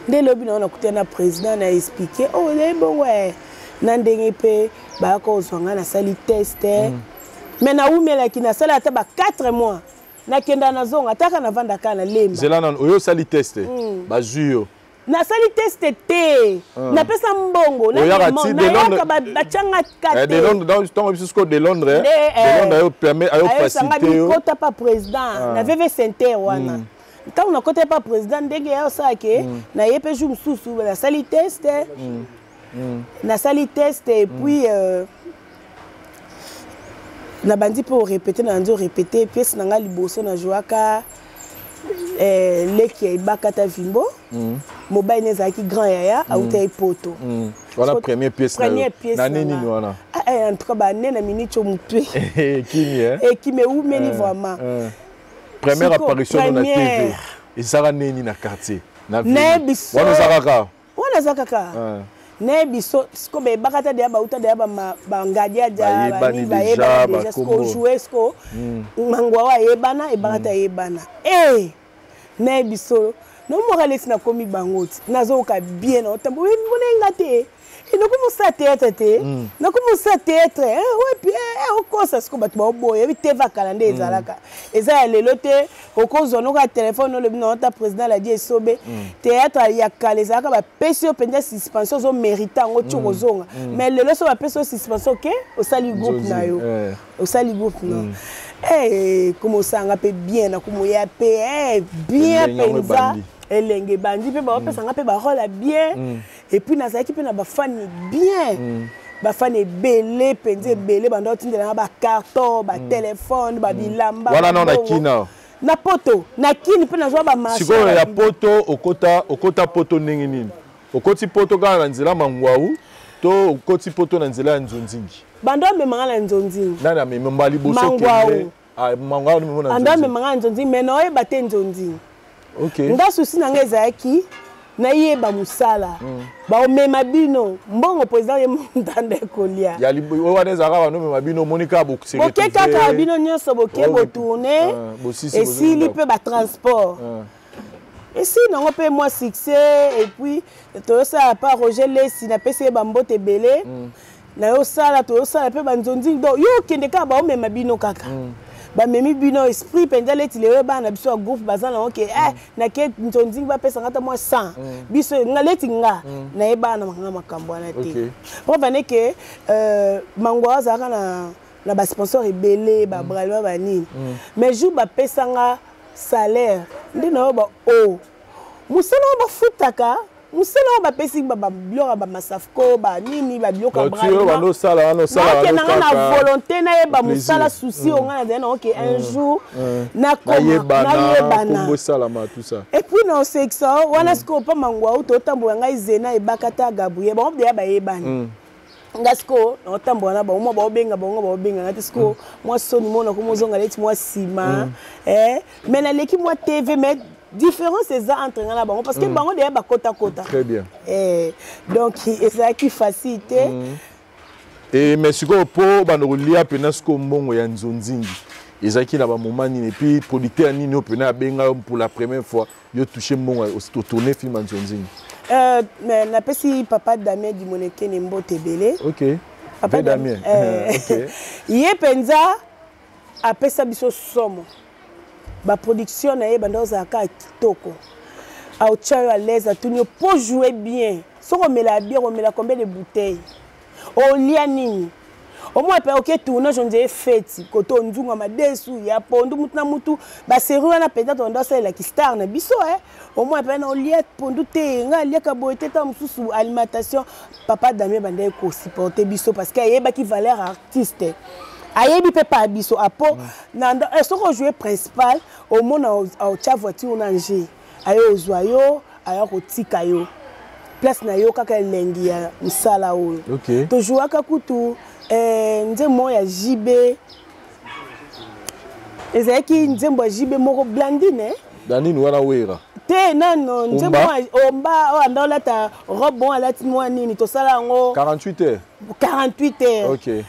nde lobby na kokutana na président na expliquer les bon ouais na ndenge pe ba ko zonga na sali test mais na umela ki na sala ata ba 4 mois na kenda na zonga taka na vanda kana lemba zela na oyo sali test ba zuyo na sali test te na pesa mbongo na yaka ba changa kate de Londres dans jusqu'au de Londres ayo permet ayo faciliter kota pa président na VV Center wana tant na kota pa président ndenge ya osake na yepe jour mususu na sali test na sali test et puis na bandi pour répéter na nzo répéter pièce na nga liboso na joaka leki ya ibakata vimbo mobile nezaki grand yaya auta ipoto voilà première pièce na nini wana en tout cas ba nena minute mutwe kimi kimi ou meni vraiment première apparition na TV et ça neni na quartier na ville wana zakaka ne biso sko be bakata de ba uta de ba ngadia ja ba ni ba eba déjà sko jouer sko mangwa wa ebana e bakata ebana ne biso no mo galesi na komi bangoti nazo ka bien na otambo we mbona ngate ino como ça tete na como ça tete ouais puis okosa sko bat ba boye bite va kalande ezalaka eza lelo te okozo no ka téléphone no le bino ta président la die sobe théâtre ya kaleza ka ba pesio penja suspension zo mérita ngo tshoko zonga mais lelo so ba pesio suspension ke o sali groupe na yo o sali groupe no como ça ngape bien na como ya pe bien penza elenge bandi pe ba pesa ngape ba rola bien et puis na zaki pe na ba fan bien ba fan belé penze belé bando tindela ba carton ba téléphone ba bilamba voilà non na kina na poto na kini pe na zo ba marché siko ya poto okota poto ndenge nini okoti poto kana na nzela mangwau to okoti poto na nzela ya nzonzingi bando me mangala nzonzingi nana me mbali boso kende mangwau me mona ando me mangala nzonzingi me no e bate nzonzingi okay nga susi na ngeza yaki na yeba musala ba o mema bino mbongo président ye mundande kolia ya libo wana ezaka bano mema bino monika bo secrétaire boke kaka bino nyoso boke bo tourner et si li pe ba transport et si non pe moi succès et puis to ça pas Roger Lesi na pese ba mbote belé na yo sala to sala pe ba nzonzi do yo kende ka ba o mema bino kaka ba memi bino esprit pendele tilere ba na biso groupe bazana OK na ke ntonzi ba pesa ngata moi 100 biso ngaleti nga na eba na manga makambo na te pour venir que mangwa zaka na ba sponsor ebele ba bralwa ba nini mais jou ba pesa nga salaire ndino ba musana ba futaka musala ba pesi ba biloko ba masafko ba nini ba biloko ba no sala na volonté na yeba musala souci on a dit OK un jour na yebana tout ça et puis non c'est ça wana sko pa mangwa to tambo nga izena e bakata gabuye ba obya ba yebana ngasko no tambo na ba mo ba obenga ngati sko moi soni mona ko mozonga leti moi sima mais na leki moi TV mais différence c'est ça entre là bas parce que bango de ba kota très bien donc c'est ça qui facilite et mais siko po bano lia penasko mbongo ya nzonzingi ezaki na ba moment ni et puis producteur nini opena benga pour la première fois yo toucher mbongo au tourner film nzonzingi mais na pesi papa Damien du Moneke Nembo Tebele OK papa Damien OK yé penza a pesa biso somo ba production na ye bando za ka kitoko au chayo à l'aise tout pour jouer bien so on met la bière on met la combien de bouteilles au liani au moins pe OK tournage on dit fête koto ndunga madesu ya pondu mutna mutu ba seru na peut-être on doit ça la qui star na biso au moins pe na liet pondu te nga liaka boité ta mususu alimentation papa Damien bande ko supporter biso parce que yeba qui valeur artiste ayebi pe pa biso apo na soko jouer principal au mona au cha voiture na nje ayo ozwayo ayo kotika yo place na yo kaka lengi ya msala oyo to jouer ka kutu nzembo ya JB ezaki nzembo ya JB moko blandine Danine wana wera te non nzembo omba o andola ta robe bon alati moi nini to sala ngo 48 heures OK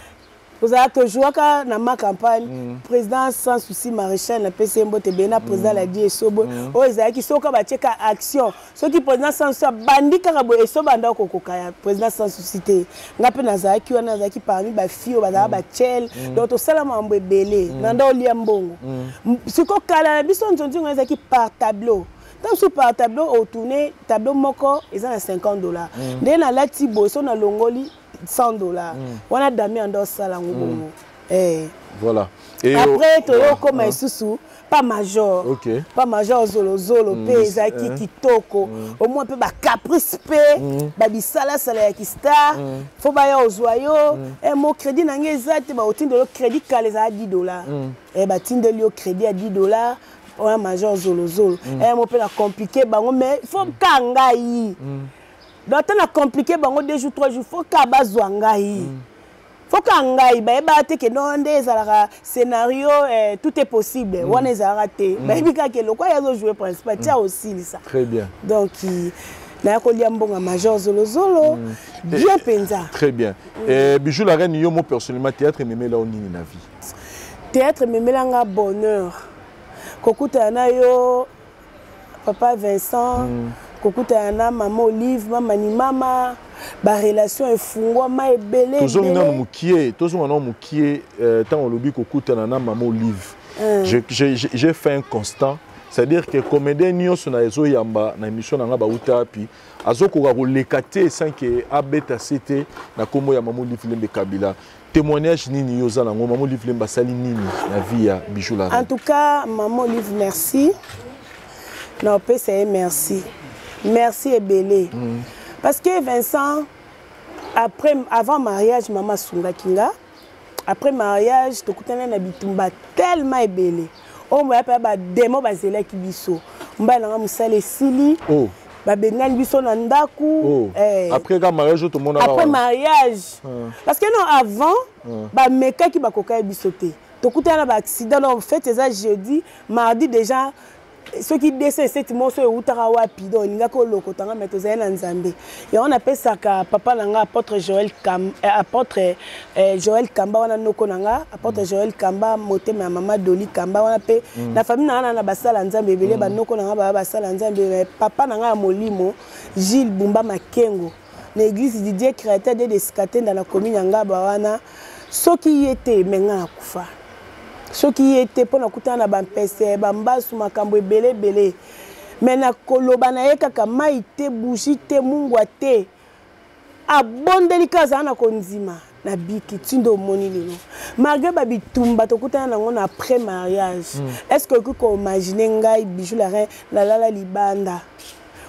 Vous avez que je vois que dans ma campagne, président sans souci maréchal na PCMBO te bena président la dit esobo. Oh ezali ki soka ba cheka action. Ceux qui président sans souci bandi karabo esoba ndako kokokaya président sans souci te. Ngape nazali ki wana nazali parmi ba fio ba ba chel. Donc to sala mambo ebele. Nanda olia mbongo. Siko kala biso ntonzi ngeza ki par tableau. Tant que par tableau au tourné tableau moko ils ont $50. Dès na la tibo so na longoli $100. On a damé en dos salango. Voilà. Et après tu as comme un sous pas major. Pas major zolo zolo pesa ki kitoko. Au moins peu ba caprice pe ba bisala sala ya ki star. Faut ba ya ozoyo et mon crédit na ngezate ba otindo le crédit kale za $10. Et ba tindo le crédit à $10. On major zolo zolo. Et mon peu la compliqué bango mais faut kangai. Donc on a compliqué bango 2 jours 3 jours faut ka bazwangai. Faut kangai ba eba te ke non des scénario tout est possible. On est raté. Ba bika ke lo kwa yazo jouer principal tia aussi ça. Très bien. Donc na ko lia mbonga major zolo zolo bien penza. Très bien. Bijou la reine yo mo personnellement théâtre memela onini na vie. Théâtre memela nga bonheur. Kokuta na yo papa Vincent, kokuta na maman Olive, maman ni mama, ba relation efungwa ma ebele. Tozo ngana mukie, tant on lobi kokuta na maman Olive. J'ai fait un constat, c'est-à-dire que comédien nyonso na ezo yamba na émission na nga ba utapi, azoko ka lekate sans que abeta cité na kombo ya maman Olive Lembe Kabila. Témoignage nini yoza na maman Olive Lemba sali nini na vie ya Bijou la reine. En tout cas, maman Olive merci. Non, c'est merci. Merci ebele. Parce que Vincent avant mariage maman Sunga Kinga, après mariage tokutana na bitumba tellement ebele. On va pas ba démo bazela ki biso. Mba na musale sili. Ba bengani biso na ndaku. Après mariage tout le monde après mariage. Parce que non avant ba meka ki ba koka biso te. Tokutana ba accident en fait ça jeudi, mardi déjà ceux qui décèdent cette morceau utara wapi donc ninga ko loko tanga meto za na nzambe. Et on appelle ça ka papa nanga apôtre Joël Kamba wana noko nanga apôtre Joël Kamba motema mama Doli Kamba wana pe na famille nanga na basala nzambe belé ba noko nanga ba basala nzambe papa nanga molimo Gilles Bumba Makengo na église du Dieu créateur de Descaten dans la commune yanga ba wana soki yete menga kufa. Ce qui était pour nous couper na bampese bambasu makambo ebele belé mais na koloba na yeka maite bougie te mungwa te abondeli kaza na konzima na biki tindo moni lelo malgré babitumba tokutana nango na après mariage est-ce que vous imaginez ngai Bijou la reine la lala libanda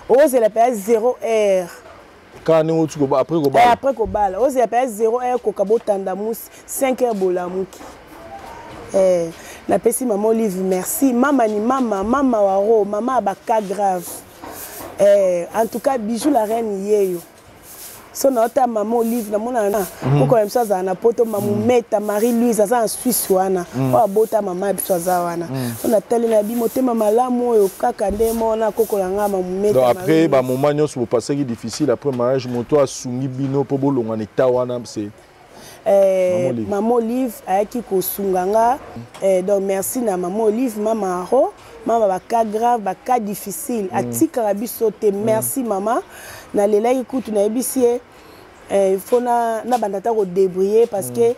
ose la paye 0 heure quand on après kobala après kobala ose la paye 0 heure kokabotanda musi 5 heures bolamuki. Na pesi maman Olive merci maman ni maman waro maman abaka grave en tout cas Bijou la reine yeyo so na ota maman Olive na mona na ko même ça za na poto maman meta Marie Louise za en Suisse wana o abota maman biso za wana on a télé na bi motema malamu oyo kaka nde mona koko la nga maman meta. Donc après ba moment nyonso vous passez qui difficile après mariage moto asungi bino po bolonga na ta wana c'est Maman Olive ayaki kosunganga donc merci na maman Olive maman Aro maman ba cas grave ba cas difficile atika biso te merci maman na lela ikutu na ebisie faut na bandata ko débrouiller parce que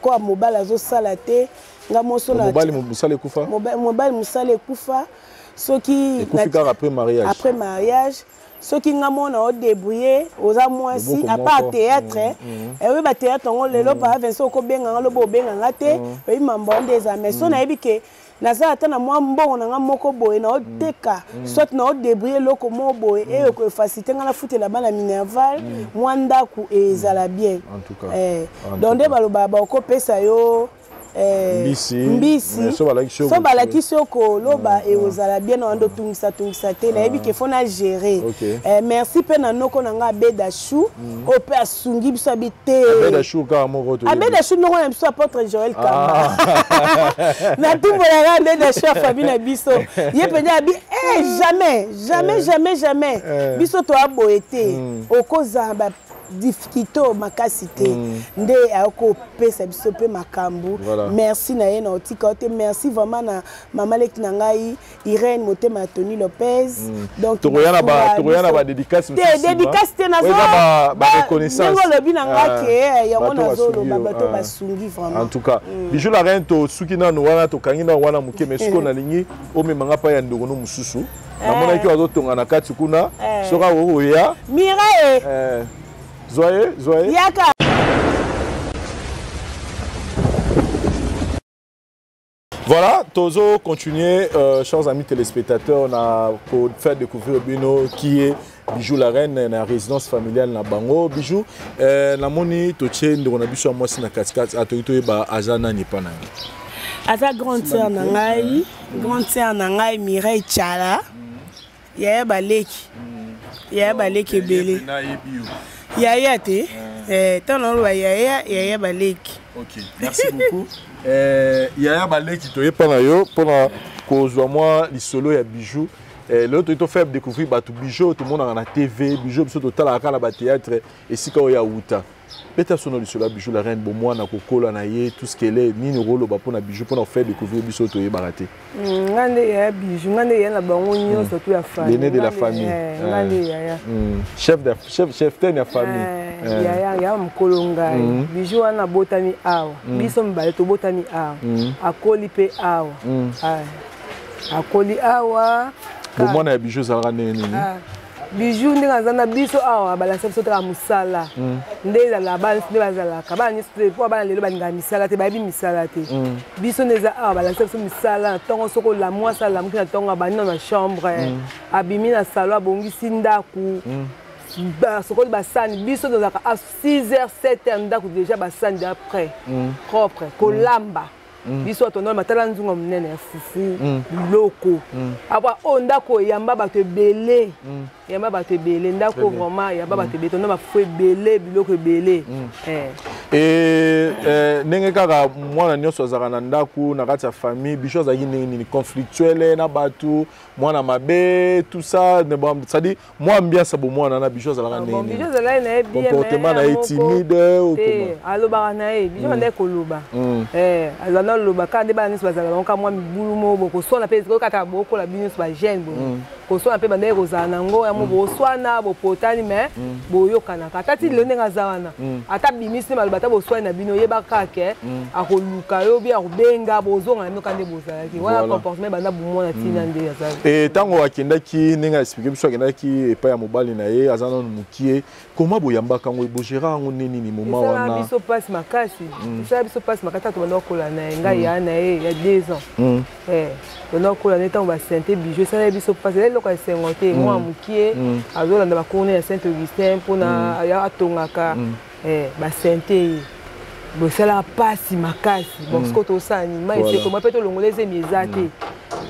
ko mobile azo sala te nga moso na mobile musale kufa mobile musale kufa soki après mariage ceux qui ont débrouillé aux amoisi à part théâtre et oui ba théâtre on lelo par Vincent ko benga ngalo benga ngate oui mambonde des amis so na ebike na za ata na mwa mbongo na moko boye na oteka soit na débrouiller loko mo boye et ko faciliter ngala fuite la bana Minerval mwanda ku ezala bien en tout cas donc de baloba ba ko pesa yo mbisi so balaki soko loba e ozala bien na ndo tungisa te na yebi ke fona gérer merci pe na noko na nga Beda Chou o pe asungi biso abite Beda Chou ka moko to Beda Chou no na biso apôtre Joël Kamba na tumbo la Beda Chou fabi na biso ye pe na bi jamais biso to aboete okozamba difficulté makasi te nde akopesa biso mpe makambo merci na ye na otika te merci vraiment na mama leki na ngai Irène Motema ya Tony Lopez donc tokoyana ba dédicace te nazo ba reconnaissance ngo lobi na ngai ke yango nazoloba bato basungi vraiment en tout cas Bijou la reine to suki na wana to kangi na wana muke mesiko na lingi omemanga pa ya ndoko no mususu namona ki wazotonga na kati kuna soka oya Mireille Zoé Yaka. Voilà, Tozo continuer, chers amis téléspectateurs, on a pour faire découvrir Bino qui est Bijou la reine na résidence familiale na Bango. Bijou, la moni toche ndo na biso moi na katikati atoito ba azana ni pana. Aza grande sœur na ngai Mireille Tchala. Yaya baleki. Yaya baleki belé. Yaya te. Tant on yaya baleki. OK, merci beaucoup. Yaya baleki to yepana yo pona kozwa moi lisolo ya Bijou. L'autre il fait découvrir ba tout Bijou tout le monde dans la TV, Bijou biso total aka na ba théâtre et sika ya uta. Peut-être son lisolo Bijou la reine bomoi na kokola na ye tout ce qu'elle est ni rolo ba pona Bijou pona faire découvrir biso to yebaraté. Ngande ya Bijou ngande ya na bango nyo surtout ya famille. L'aîné de la famille. Ngande ya. Chef ten ya famille. Ya mkolonga. Bijou wana botani awa. Biso mbale to botani awa. Akoli pe awa. Akoli awa. Bomoi na Bijou zalaka nini? Bijou ndinga zana biso awa balasa biso taka musala ndeza la bana nde bazalaka bana nyso po bana lelo baninga misala te babi misala te biso ndeza awa balasa biso misala ntongo soko la mwasa la mukina ntongo bani na chambre abimi na salon abongisi ndaku soko basani biso ndozaka à 6h 7h ndaku déjà basani déjà prêt propre kolamba biso atono matala nzunga munene ya fufu loko apa ondako yamba bato ebele yamba bato ebele ndako vraiment yamba bato ebele tono bafu ebele biloko ebele ndenge kaka mwana nyonso azalaka na ndako na kati ya famille biso azalaki ndenge nini conflictuel na bato mwana mabe tout ça c'est-à-dire moi ambiance bomwana na biso azalaka ndenge biso azalaka na bien comportement na ye timide ou comment alobaka na ye biso ndeko koloba azana loba ka nde bana nyonso bazalaka nka mwa mibulu mo bokoswana mpe kaka bokola bino nyonso bagene bo koswana mpe bandeke kozala nango yamo boswana bopotani me boyokanaka ata ti lelo ndenge aza wana ata bimisi nde maloba ata boswani na bino oyebaka ke akoluka yo bi akobenga bozonga na bino ka nde bozalaki wana comportement banda bomona ntina nde azali ntango akendaki ndenge aexplike biso akendaki epai ya mobali na ye aza nano mokie koma boyambaka yango ebogera yango nini moma wana biso mpasi makasi esala biso mpasi makasi ata tobanda kokola na ye ngai ya na ye ya 2 ans tobanda kokola na ye ntango basente Bijou esala biso mpasi eloko ya esengo te mwa mokie azolanda bakourne ya Saint Augustin mpona atongaka basente ye bosalaka mpasi makasi bon siko tosala nima esekoma mpe tolongola ezemi eza te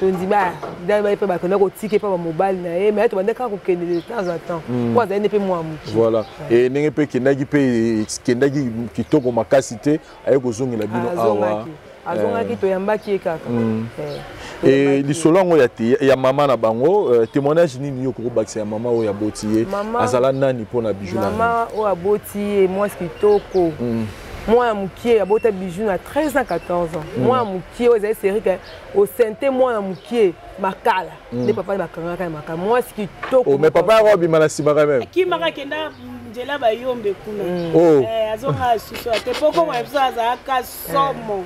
tondima mpe bakenda kotika mpe bamobali na ye mais tobande kaka kokende de temps en temps po azali nde mpe mwa moki voilà e ndenge mpe kendaki kitoko makasi te aye kozongela bino awa azongaki toyambaki ye kaka lisolo yango ya mama na bango témoignage nini yo kokobakisa ya mama oyo aboti ye azala nani mpona Bijou na mama oyo aboti ye mwasi kitoko mwana mokie abota Bijou na 13 ans 14 ans mwana mokie oyo ezali série ke osente mwana mokie makala nde papa bakangaka ya makala mwasi kitoko mais papa yako abima na nsima quand même akimaka kenda nzela bayombe kuna azonga susu ate poko mwa biso azalaka somo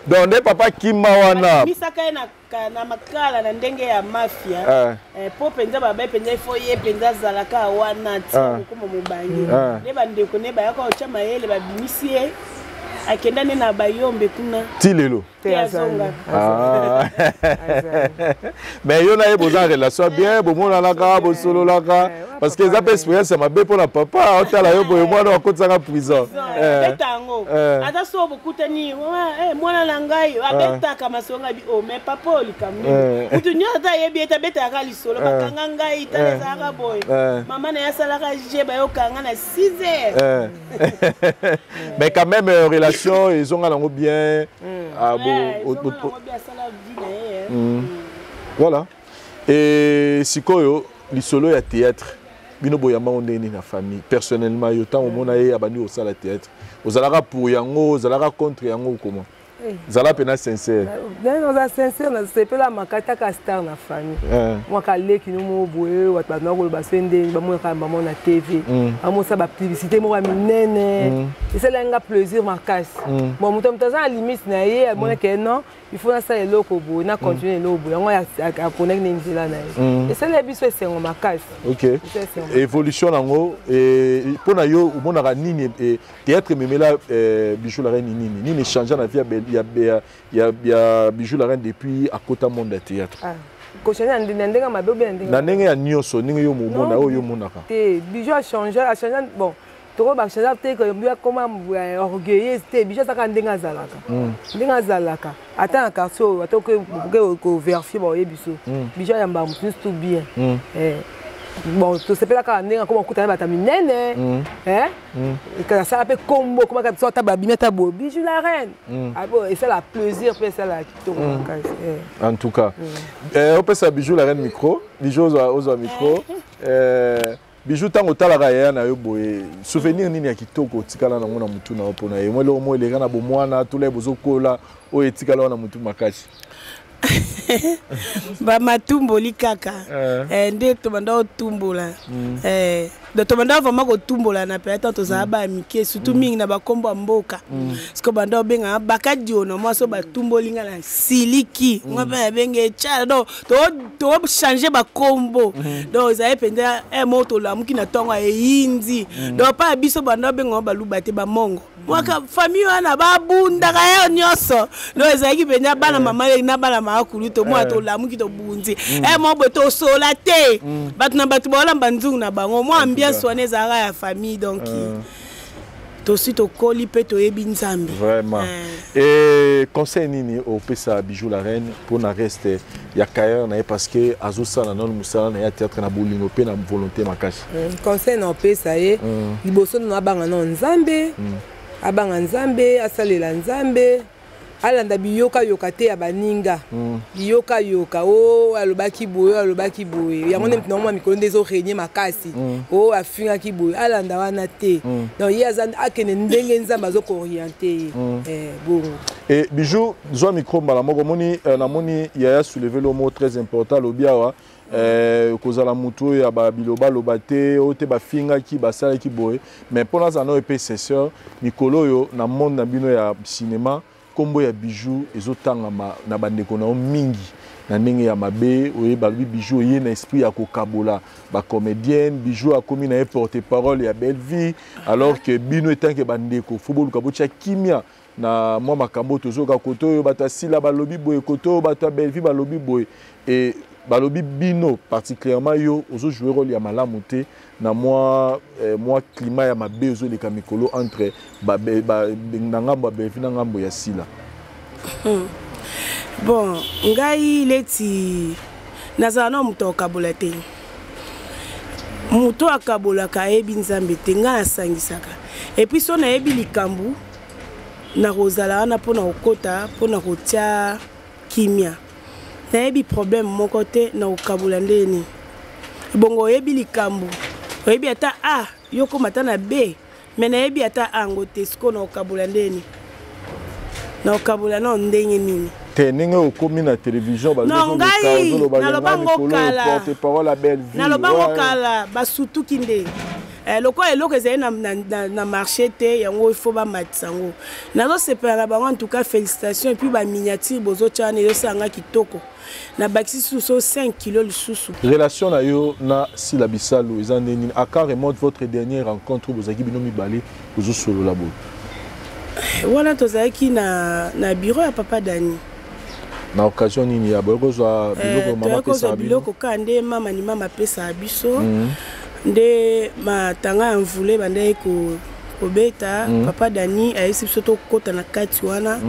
donc nde papa kima wana misaka ye na makala na ndenge ya mafia po mpenza babai mpenza ifo ye mpenza azalaka wana ti kokoma mobangi nde bandeko ne bayaka otya mayele babimisi ye akenda nde na bayombe kuna ti lelo mais yo na ye boza relation bien bomonanaka bosololaka parce que eza mpe expérience ya mabe mpona papa otala yo boye mwana wakotisaka prison abeta yango ata so bokutani mwana na ngai abetaka masonga bi mais papa olikamni mutu nyonso ata yebi ete abetaka lisolo bakanga ngai tala ezalaka boye mama na ye asalaka je bayokanga na 6 heures mais quand même relation ezonga nango bien voilà et sikoyo lisolo ya théâtre bino boyamba ondeni na famille personnellement yo tant omona ye abandi au salle théâtre ozalaka pour yango ozalaka contre yango comment zala pena sincère non za sincère na sepela makata ka star na famille moi ka leki no mo boye wat ba no ko ba sende ba mo ka maman na TV amo sa ba publicité mo ba minene et c'est là un plaisir makasi bon muto mtaza limite na ye mo ke non il faut na ça eloko boye na continuer lo boye ngo ya connect ni nzela na ye et c'est là biso c'est ngo makasi OK évolution nango et pona yo umona ka nini théâtre memela Bijou la reine nini changer na vie il y a Bijou la reine depuis à côté monde de théâtre. Ndenge ya nyoso ndenge yo mona oyo monaka. Bijou a changé bon. Toko ba changer peut que bien comment orgueilleux c'était Bijou ça ndenge zalaka. Ndenge zalaka. Attends quartier atoko ko vérifier ba yebiso. Bijou ya mba mutu tout bien. Bon, tu sais pas quand on est comme on bata minene quand ça appelle combo comment ça ta babine ta beau Bijou la reine et c'est la plaisir puis c'est la en tout cas on peut ça Bijou la reine micro Bijou aux micro Bijou tango talaka ya na yo boye souvenir nini ya kitoko tikala na ngona mutu na opona ye moi le mo le kana bo mwana tous les bozokola o etikala na mutu makasi ba matumboli kaka nde to banda otumbola de to banda vraiment ko tumbola na peut-être to za ba mike surtout mingi na ba kombo mboka parce que banda obenga bakadi ono moi so ba tumboli nga na siliki ngoba benge cha do to changer ba kombo donc za ependa moto la muki na tonga e yindi donc pa biso banda obenga ba lubate ba mongo mwaka famille wana babunda ka yo nyoso no ezaki penya bana mama na bana makulu to mwa to lamu ki to bunzi mo boto sola te bat na bat bola banzungu na bango mo ambiance wana ezaka ya famille donc to si to koli pe to yebi nzambe vraiment et conseil nini au pesa Bijou la reine pour na reste ya carrière na parce que azusa na non musala na ya théâtre na bolingo pe na volonté makashi conseil na pesa ye liboso na banga na nzambe abanga nzambe asalela nzambe alanda biyoka yoka te ya baninga biyoka yoka o alobaki boye yango ne mtino mikolo ndezo régner makasi o afinga ki boye alanda wana te donc ye azan akene ndenge nzambe azoko orienter bon et Bijou zo micro mbala moko moni na moni ya soulever le mot très important lobiawa kozala mutu ya ba biloba lobate o te ba finga ki basala ki boye mais pour nous ana epé session mikolo yo na monde na bino ya cinéma kombo ya Bijou ezotanga na bandeko na mingi na ndenge ya mabe oye balubi Bijou ye na esprit ya kokabola ba comédienne Bijou a commis na porte-parole ya belle vie alors que bino etant que bandeko football kabocha kimia na moi makambo tozoka koto yo bata sila balobi boye koto bata belle vie balobi boye et balobi bino particulièrement yo ozo jouer rôle ya malamu te na moi climat ya mabe ozo leka mikolo entre na ngambo ya bevi na ngambo ya sila bon ngai leti nazala na muto okabola te muto akabola ka yebi nzambe te ngai asangisaka et puis so na yebi likambu na kozala wana pona okota pona kotia kimia nayebi problème mon côté na okabula ndeni bongo yebi likambu yebi ata yoko mata na B mais nayebi ata ango tesko na okabula ndeni na okabula na ndenge nini te ninge okomi na télévision ba non ngai na lobango kala porte-parole la belle vie na lobango kala basutu kinde loko eloko ezali na marché te yango il faut bamatisa yango nazo sepela na bango en tout cas félicitations et puis ba miniature bozotia wana ezosanga kitoko na bakisi susu 5 kilos lisusu relation na yo na Sila Bisalo eza nini à quand remonte votre dernière rencontre bozaki bino mibale bozosolola bo wana tozalaki na bureau ya papa Dani na occasion nini ya bokozwa biloko mama pesa biloko kande mama ni mama pesa biso nde matanga ya mvule bandai kobeta papa Dani ayesi biso tokota na kati wana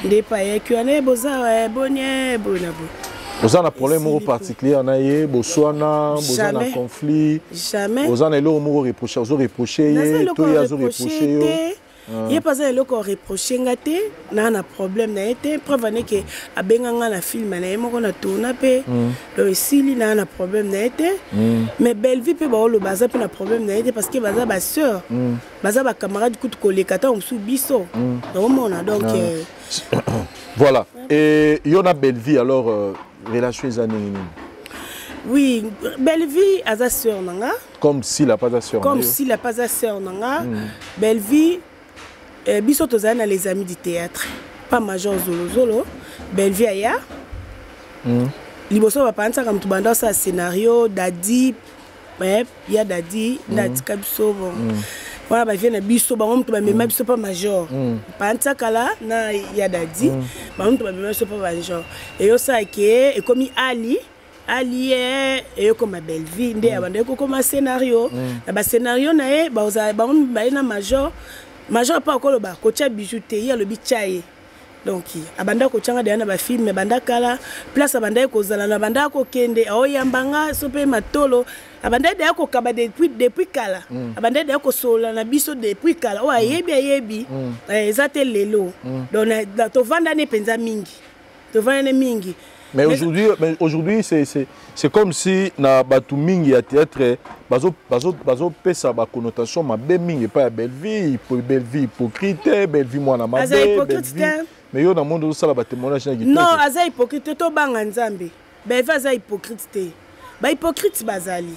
nde pa yaki wana boza bonye bona bo Vous avez un problème particulier en aïe, vous avez un conflit, jamais. Vous avez un reproché, vous avez reproché, ye pas ça eloko reprocher nga te na problème na été preuve ne que abenga nga na film na ye moko na tourna pe do esili na problème na été mais belle vie pe ba lo baza pe na problème na été parce que baza ba sœur baza ba camarade kutu koleka ta msu biso donc voilà et yona belle vie alors relation zanini. Oui, Belle-Vie a sa sœur nanga. Comme s'il n'a pas sa sœur. Comme s'il n'a pas sa sœur nanga. Belle-Vie, biso tozana les amis du théâtre. Pas Major Zolo Zolo. Belle-Vie aya. Liboso va penser comme tu bandes ça scénario Dadi, il y a Dadi, Dadi Kabso. Voilà, bah vient biso, bah on te met même biso pas Major. Penser kala na il y a Dadi, bah on te met même biso pas Major. Et yo ça que et comme Ali. Allié et comme belle vie ndé abandé comme scénario na scénario na e ba na major pas ko ba ko tia bijouterie ya le bichaye donc abanda ko tanga de na ba film banda kala place abanda ko zala na banda ko kende o yambanga sope matolo abanda de ko kaba depuis kala abanda de ko sola na biso depuis kala o ayebi ezate lelo donc na to vanda ne penza mingi. Mais aujourd'hui, c'est comme si na batu mingi ya théâtre bazo pesa ba connotation ma belle mingi pas belle vie hypocrite, belle vie moi na ma belle vie. Mais yo na monde ça la ba témoignage na non, aza hypocrite to banga nzambe. Belle va hypocrite te. Ba hypocrite bazali.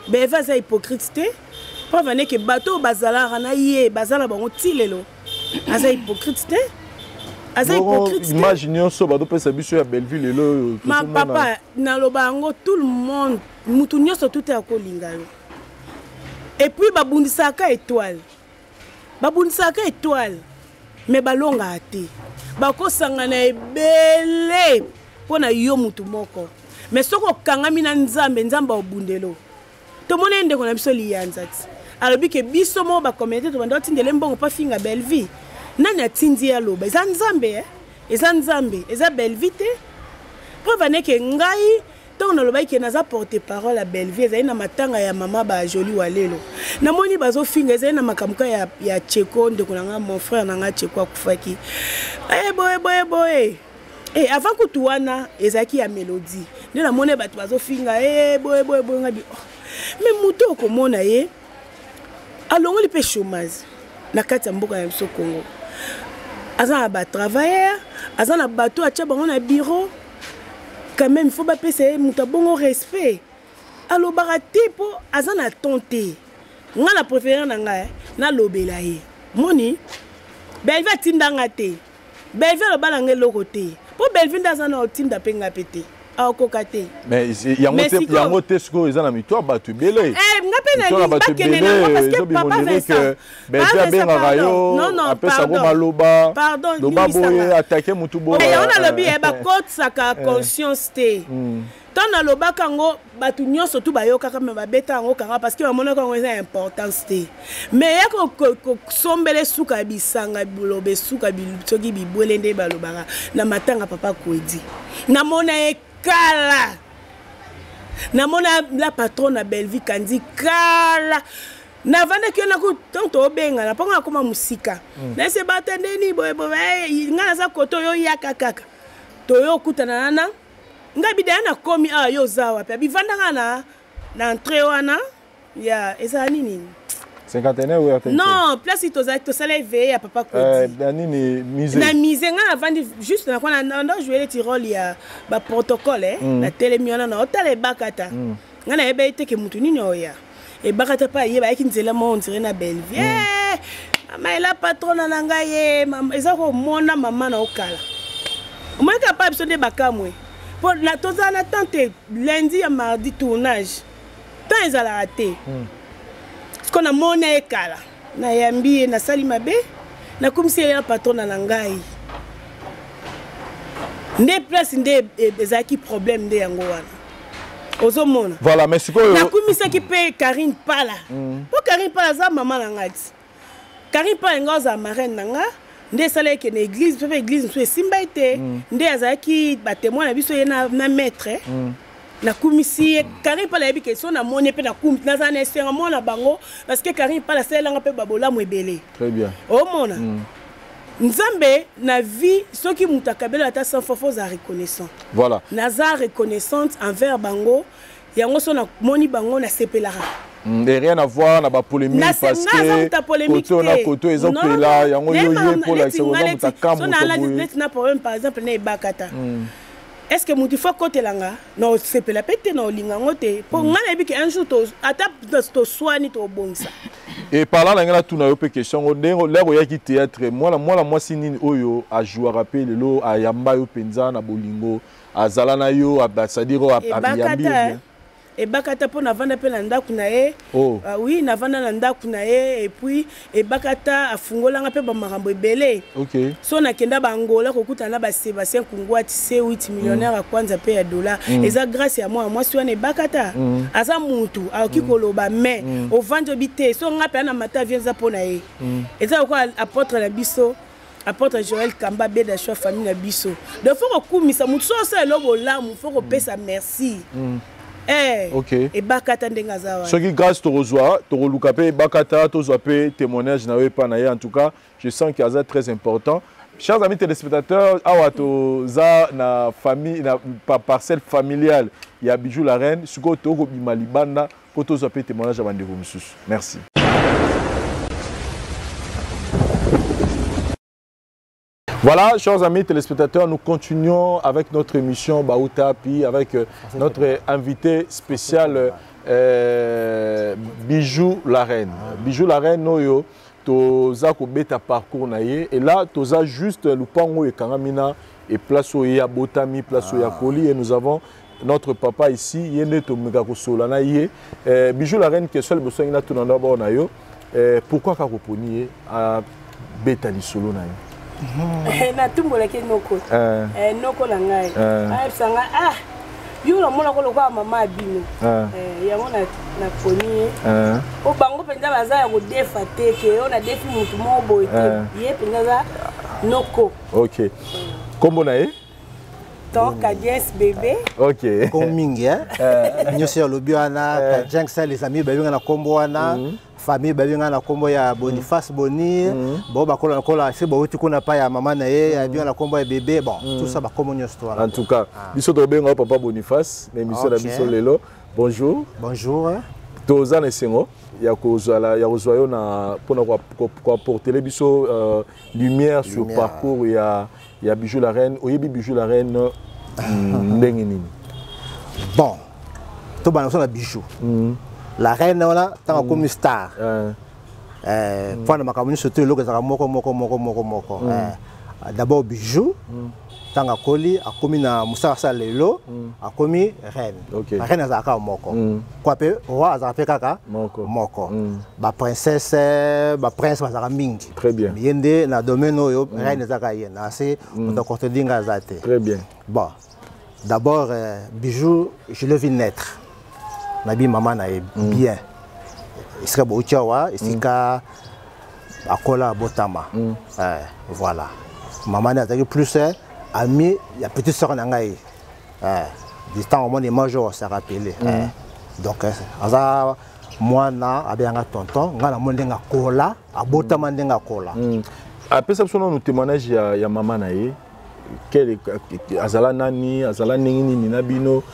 Belle va hypocrite te. Pas venir que bateau bazala rana yé bazala bango tilelo. Aza hypocrite te. Imaginez ça, bah donc ça biso ya Belleville le. Ma papa na lobango tout le monde mutunyo so tout est à kolingalo. Et puis babundisaka étoile. Mais balonga ate. Bako sangana ebele pona yo mutu moko. Mais soko kangami na nzambe obundelo. To mona ende kona biso liyanzati. Alors bi ke biso mo ba commenter to bando tindele mbongo pa finga Belleville. Nani atindi ya loba eza nzambe eza Belleville te preuve ne ke ngai tant na loba ke naza porter parole à Belleville eza na matanga ya mama ba joli walelo na moni bazo finga eza na makamuka ya Cheko ndeko nanga mon frère nanga Cheko akufaki boy avant que tuwana ezaki ya mélodie nde na moni batu bazo finga boy ngabi mais muto ko mona ye alongo li pe chômage na kati ya mboka ya biso Congo. Azana ba travailleur, azana bateau a tchabango na bureau. Quand même il faut pas passer muta bongo respect. Alo barati po azana tonté. Nga la préféré nanga na lobela ye. Moni Belleville tindanga te. Belleville lo balanga loko te. Po Belleville ndazana otinda penga pété. Mais il y a un mot ce que ils ont mis toi battu belé. Non, pardon. Attaquer mutubo. Mais on a le bien ba côte saka conscience té. Tant na loba kango batu nyonso tu bayoka kama babeta ngo kanga parce que bamona kango eza importance té. Mais ya ko sombele suka bisanga bulobe suka bisoki bibwele nde balobaka na matanga papa kwedi. Na mona kala namona la patronne à Belleville kandi kala na vanda ki na ku tonto obenga na ponga koma musika na se batendeni boy ngana za koto yo yaka kaka to yo kutana na ngabi dana komi yo zawa pe bivanda na entrée wana ya eza nini 51 ou non, place it aux actes ça levé à papa quoi. Nani mise. Na mise nga avant juste na quoi na jouer les tirol ya ba protocole na télémiona na hôtel bakata. Nga na ebe ite ke mutu nini oya. E bakata pa ye ba ekinzela mo ndire na Belleville. Mama la patronne na nga ye mama eza ko mona mama na okala. Moi capable so de bakamwe. Pour la tozana tante lundi à mardi tournage. Tant ils ala raté. Qu'on a mon ekala na yambi na salima be na kumsi ya patron na ngai nde place nde ezaki problème nde yango wana ozomona voilà mais siko na kumisa ki pe Karine Pala po Karine Pala za mama na ngati Karine Pala ngoza marraine nanga nde sala ke na église pe église so simba ite nde azaki ba témoin na biso ye na maître na kumisi Karim pa la yebi question na moni pe na kum na za na esenga mona bango parce que Karim pa la selanga pe babola mo ebele. Très bien. O mona. Nzambe na vie soki mutakabela ata sans fofo za reconnaissant. Voilà. Na za reconnaissante envers bango yango so na moni bango na sepelara. Et rien à voir na ba polémique parce que côté on a côté exemple là yango yoyé pour la seconde ta camp. So na la na problème par exemple na Bakata. Est-ce que mutu faut côté langa no sepela pete no linga ngote pour ngana ebi que un jour to ata to soani to bonsa. Et par là na tuna yo pe question ndenge lero ya ki théâtre moi sinini oyo a jouer rappeler lelo a yamba yo penza na bolingo azala na yo abasadiro a yambi. Et Bakata pour navanda pe na ndaku na ye. Oui, navanda na ndaku na ye et puis et Bakata afungola nga pe ba makambo ebele. OK. So na kenda ba Angola kokuta na ba Sébastien Kungwati c'est 8 millionnaire a kwanza pe ya dollar. Eza grâce à moi si on est Bakata. Asa mutu akikoloba mais au vendre bité so nga pe na mata vient za pona ye. Eza quoi apôtre la biso. Apôtre Joël Kamba Beda Choa famille na biso. De faut ko kumisa mutu so ça lobo lamu faut ko pesa merci. OK. Et Bakata ndengazawa. Ce qui grâce to rezoa, to lukape Bakata to zoape témoignage na we pa na ye en tout cas, je sens qu'il y a très important. Chers amis téléspectateurs, awa to za na famille na parcelle familiale, il y a Bijou la reine, suko to ko bimalibanda pour to zoape témoignage avant de vous mususu. Merci. Voilà, chers amis téléspectateurs, nous continuons avec notre émission Baouta, puis avec notre invité spécial Bijou la reine. Bijou la reine, nous toza ko beta parcours na ye et là toza juste lupango et kangamina et place au ya botami, place au ya koli et nous avons notre papa ici, yene to mega ko solana ye. Bijou la reine, que seul besoin na tout na ba na yo. Pourquoi ka ko poni a beta li solo na yo? Na tumbola ke noko noko na ngai sanga yo la mona ko lokwa mama abino yango na poni o bango penza baza ya ko defa te ke on a defi mutu mo boy te ye penza za noko. OK. Kombo na ye donc Kadies bébé. OK. Comme mingi nyoso lobi wana Kadies ça les amis ba na kombo wana famille babinga na kombo ya Boniface Boni bo bakola kola c'est bo tu kuna pa ya maman na ye ya bien na kombo ya bébé bon tout ça ba kombo histoire. En tout cas biso to benga papa Boniface na émission la biso lelo. Bonjour. Bonjour. Toza na sengo ya kozala ya rozoyo na pona ko apporter les biso lumière sur parcours ya Bijou la reine oyebi Bijou la reine ndenge nini. Bon to ba na Bijou. La reine là tant comme star pour ma commune surtout le que moko d'abord Bijou tant a koli a commis na musasa lelo a commis reine. La reine a zaka moko quoi pe roi a kaka moko ba princesse ba prince ba zaka mingi. Très bien. Yende na domaine yo reine zaka yena c'est on côté dinga zate. Très bien. Bon d'abord Bijou je le vis naître. Nabi maman na bien. Isika bochawa, isika akola botama. Voilà. Maman na tagi plus ami, il y a petite sœur na ngai. Du temps au moins les majors ça rappelé. Donc aza moi na abianga tonton, ngana mondenga kola, abotama ndenga kola. Après ça nous témoignage ya maman na ye. Quel azala nani, azala nini na bino.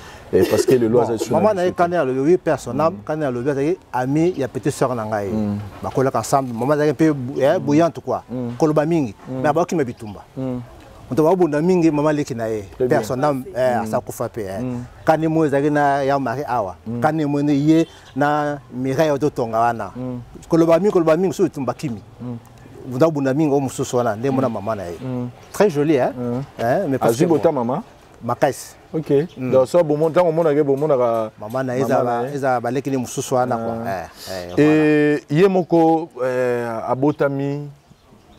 Parce que le loi maman na quand elle le personnel quand elle le ami il y a petite sœur na ngai ba kola ensemble maman na un peu bouillante quoi koloba mingi mais ba ki me bitumba on to ba bunda mingi maman leki na ye personnel asa kufa pe quand ni mo ezaki na ya mari awa quand ni mo ne ye na mirai to tonga wana koloba mingi so tumba kimi vous bunda mingi o mususu wana ndemo na maman na ye très joli mais parce que bota maman Makais. OK. Donc ça bon temps on a bon maman na eza baleki ni mususu wana quoi. Et yemoko abotami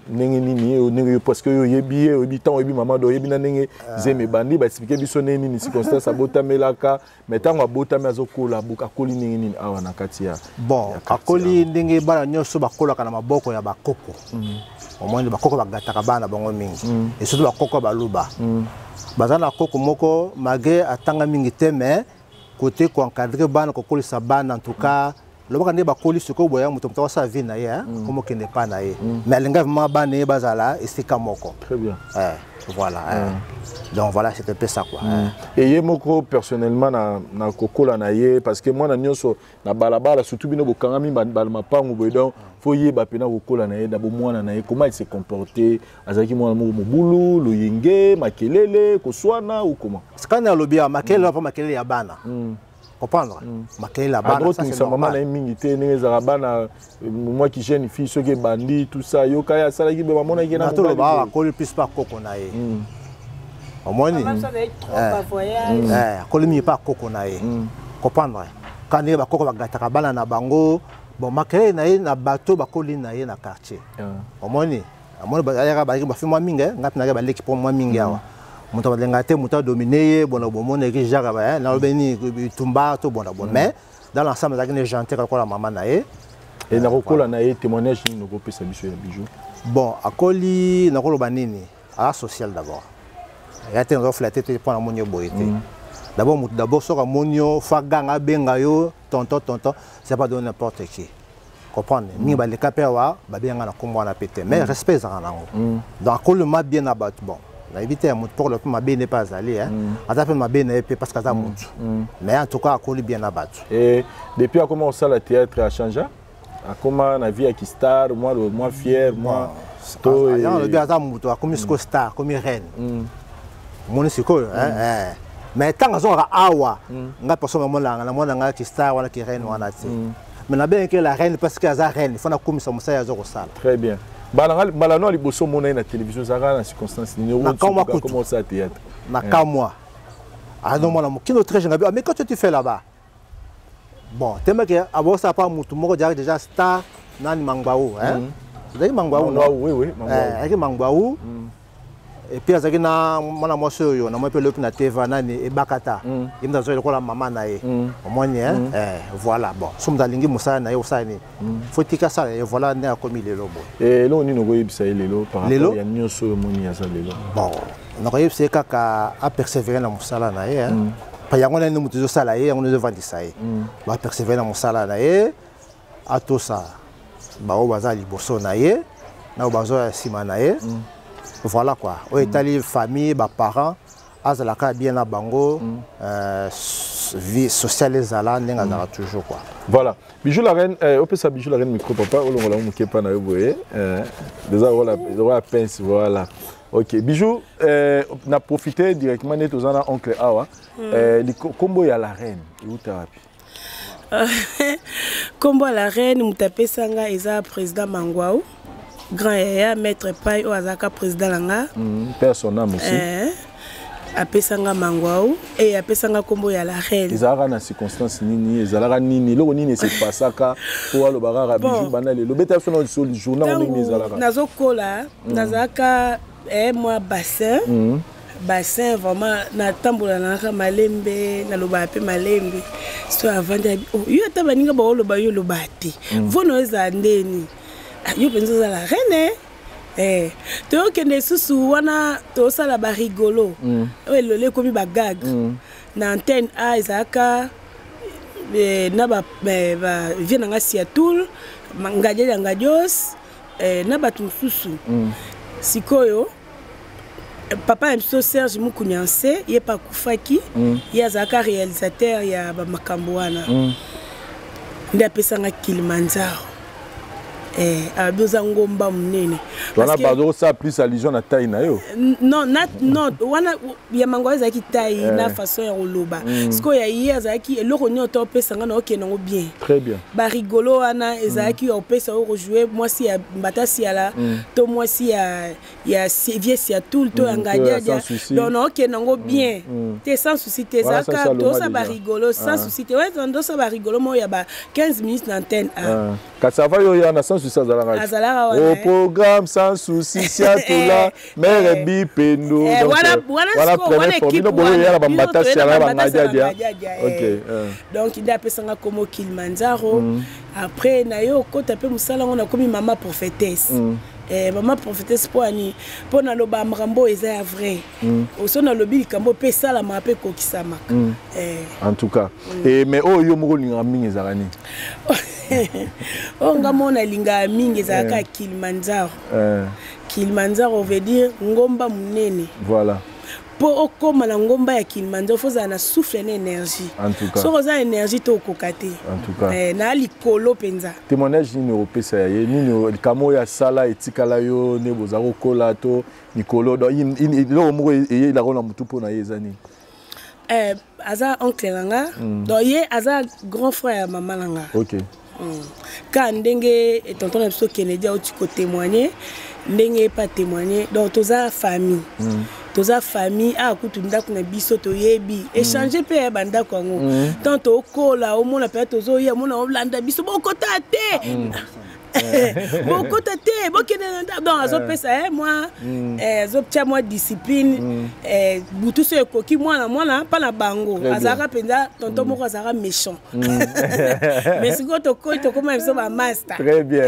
ndenge nini ndenge parce que yebi temps yebi maman do yebi na ndenge zeme bandi ba expliquer biso nini circonstance abotamelaka mais tant abotami azokola buka koli ndenge nini awa na kati ya. Bon akoli ndenge bana nyoso bakola kana maboko ya bakoko. Au moins bakoko bagataka bana bango mingi. Et surtout bakoko baluba. Bazana koko moko magé atanga mingi te mais côté encadrer bana kokolisa bana en tout cas lobaka nde bakolisi ko boya muto mutawa sa vie na ye comme kende pa na ye mais alinga vraiment bana ye bazala esika moko. Très bien. Voilà. Donc voilà, c'était un peu ça quoi. Et yemoko personnellement na kokola na ye parce que moi na nyonso na balabala surtout bino bokangami balma pangu boydon faut yeba pena kokola na ye na bomwana na ye comment il s'est comporté azaki mwana mobulu loyenge makelele koswana ou comment. Skana lobia makelele pas makelele ya bana. Comprendre makelele la bana ça c'est maman na mingi te nezaka bana moi qui jeune fille ceux qui bandi tout ça yoka ya sala ki be maman na kena to lo ba ko plus pas koko na ye. Omoni kolimi pas koko na ye comprendre quand il ba koko bagataka bana na bango bon makelele na ye na bateau bakoli na ye na quartier omoni amoni ba ya ba fi moi mingi ngati na ba l'équipe moi mingi awa muta balenga te muta dominer bona bomona ki jara ba na lobeni tumba to bona bon mais dans l'ensemble ça qui gentil comme la maman na ye et na kokola na ye témoignage ni no kopesa biso ya bijou bon akoli na koloba nini à social d'abord ya te nzo flatter te pour la monio boité d'abord soka monio faganga benga yo tonton c'est pas donner n'importe qui comprendre ni ba le kapewa ba benga na kombo na pété mais respect ça nango donc akoli ma bien abattu bon la éviter à pour le ma bien n'est pas allé hein à ma bien n'est pas parce que ça monte mais en tout cas akoli bien abattu. Et depuis a comment ça le théâtre a changé a comment la vie qui star moi fier moi to le bien ça monte comme star comme reine mon siko hein mais tant que on awa nga personne mo la nga qui star wala qui reine wana ti mais na bien que la reine parce que za reine il faut na comme ça musa ya zo ko sala. Très bien. Balano liboso mona na télévision ça na circonstance ni comment ça théâtre na ka moi ah non moi kino très jeune mais quand tu fais là-bas bon tellement que avant ça pas mutu moko déjà star nani mangbaou hein c'est mangbaou non oui avec mangbaou et puis azaki na mwana mwasi oyo na mwepe lopi na teva nani ebakata imda zo lokola mama na ye omoni voilà bon somda lingi musala na ye osani fotika ça et voilà ne a commis lelo bo et lo ni no go yebisa lelo par rapport ya nyoso moni ya ça lelo bon na ko yebisa kaka a persévérer na musala na ye pa yango na mutu zo sala ye yango zo vandisa ye ba persévérer na musala na ye atosa ba o bazali boso na ye na o bazo ya sima na ye. Voilà quoi. Au Italie, famille, parents, azalaka bien à bango, vie sociale zala n'enga toujours quoi. Voilà. Bijou la reine, on peut ça bijou la reine micro papa, on l'a monté pas na boye. Déjà voilà pince voilà. OK, bijou n'a profité directement net aux ana oncle Awa. Combo ya la reine, où thérapie. Combo la reine mutapé sanga eza président Mangwaou. Grand Yaya, maître Pai, Oazaka, président Langa. Personnel aussi. Apesanga Mangwaou et apesanga Kombo ya la reine. Ils ont dans circonstances nini, ils ont nini, le nini c'est pas ça ka pour le barara bijou banal le beta son sur le journal on nini zalaka. Nazo kola, nazaka moi bassin vraiment na tambola na malembe na loba pe malembe. So avant de yo tabaninga ba loba yo lobati. Vono eza ndeni. Yo penso za la reine to kende susu wana to sala ba rigolo lolé komi ba gag na antenne a izaka na ba viena nga siatul mangaje ya ngadios na batu susu sikoyo papa mso Serge Mukunyanse ye pa kufaki ye azaka réalisateur ya ba makambo wana nda pesanga Kilimanjaro abeza ngomba munene wana bazo ça plus allusion na taille na yo non wana ya mangwa za ki taille na façon ya oloba siko ya hier za ki eloko ni oto pesa ngana okena ngo bien très bien ba rigolo wana ezaki o pesa o rejouer moi si ya batasi ya la to moi si ya vieux si ya tout to ngadia donc okena ngo bien te sans souci te za ka to ça ba rigolo sans souci te ouais ndo ça ba rigolo mo ya ba 15 minutes d'antenne ka ça va yo ya na sans souci au programme sans souci si à tout là mère bi pendo donc il a pesanga comme Kilimanjaro après na yo ko tapé musala on a comme maman prophétesse maman prophétesse pour ani pour na loba mrambo eza vrai oso na lobi likambo pe sala ma pe kokisama en tout cas et mais oh yo moko linga mingi ezalani on nga mona linga mingi ezalaka Kilimanjaro veut dire ngomba munene voilà. Pour okoma na ngomba ya Kilimanjaro faut na souffle na énergie. En tout cas. So roza énergie to kokate. En tout cas. Na likolo penza. Témoignage ni européen ya ni kamo ya sala etikala yo ne bozaro kola to nikolo do lo mo e la rona mutu pona yezani. Aza oncle nanga do ye aza grand frère ya maman nanga. OK. Quand ndenge et tonton Abso Kennedy a tu témoigner ndenge pas témoigner donc toza famille toza famille a kutunda kuna biso to yebi échanger pe banda ko ngo tanto okola o mona pe tozo ye mona olanda biso bokota te bokota te bokene donc azopesa moi azoptia moi discipline butu so ekoki mwana pa na bango azaka penza tonton moko azaka méchant mais si to ko to comme ça ba master. Très bien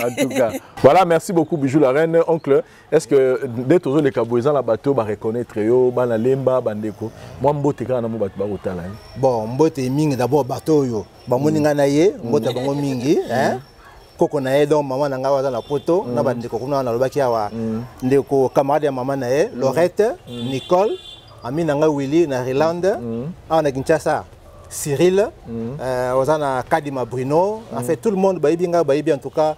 en tout cas. Voilà, merci beaucoup Bijou la reine. Oncle, est-ce que dès toujours les Kaboisans la bateau va reconnaître yo bana lemba bandeko moi mbote kana mo bato ba kotala bon mbote mingi d'abord bateau yo ba moninga na ye mbote bango mingi koko na ye donc maman nanga waza na poto na bandeko kuna na lobaki awa ndeko camarade ya maman na ye Lorette Nicole ami nanga Willy na Irlande na Kinshasa Cyril waza na Kadima Bruno en fait tout le monde bayibi en tout cas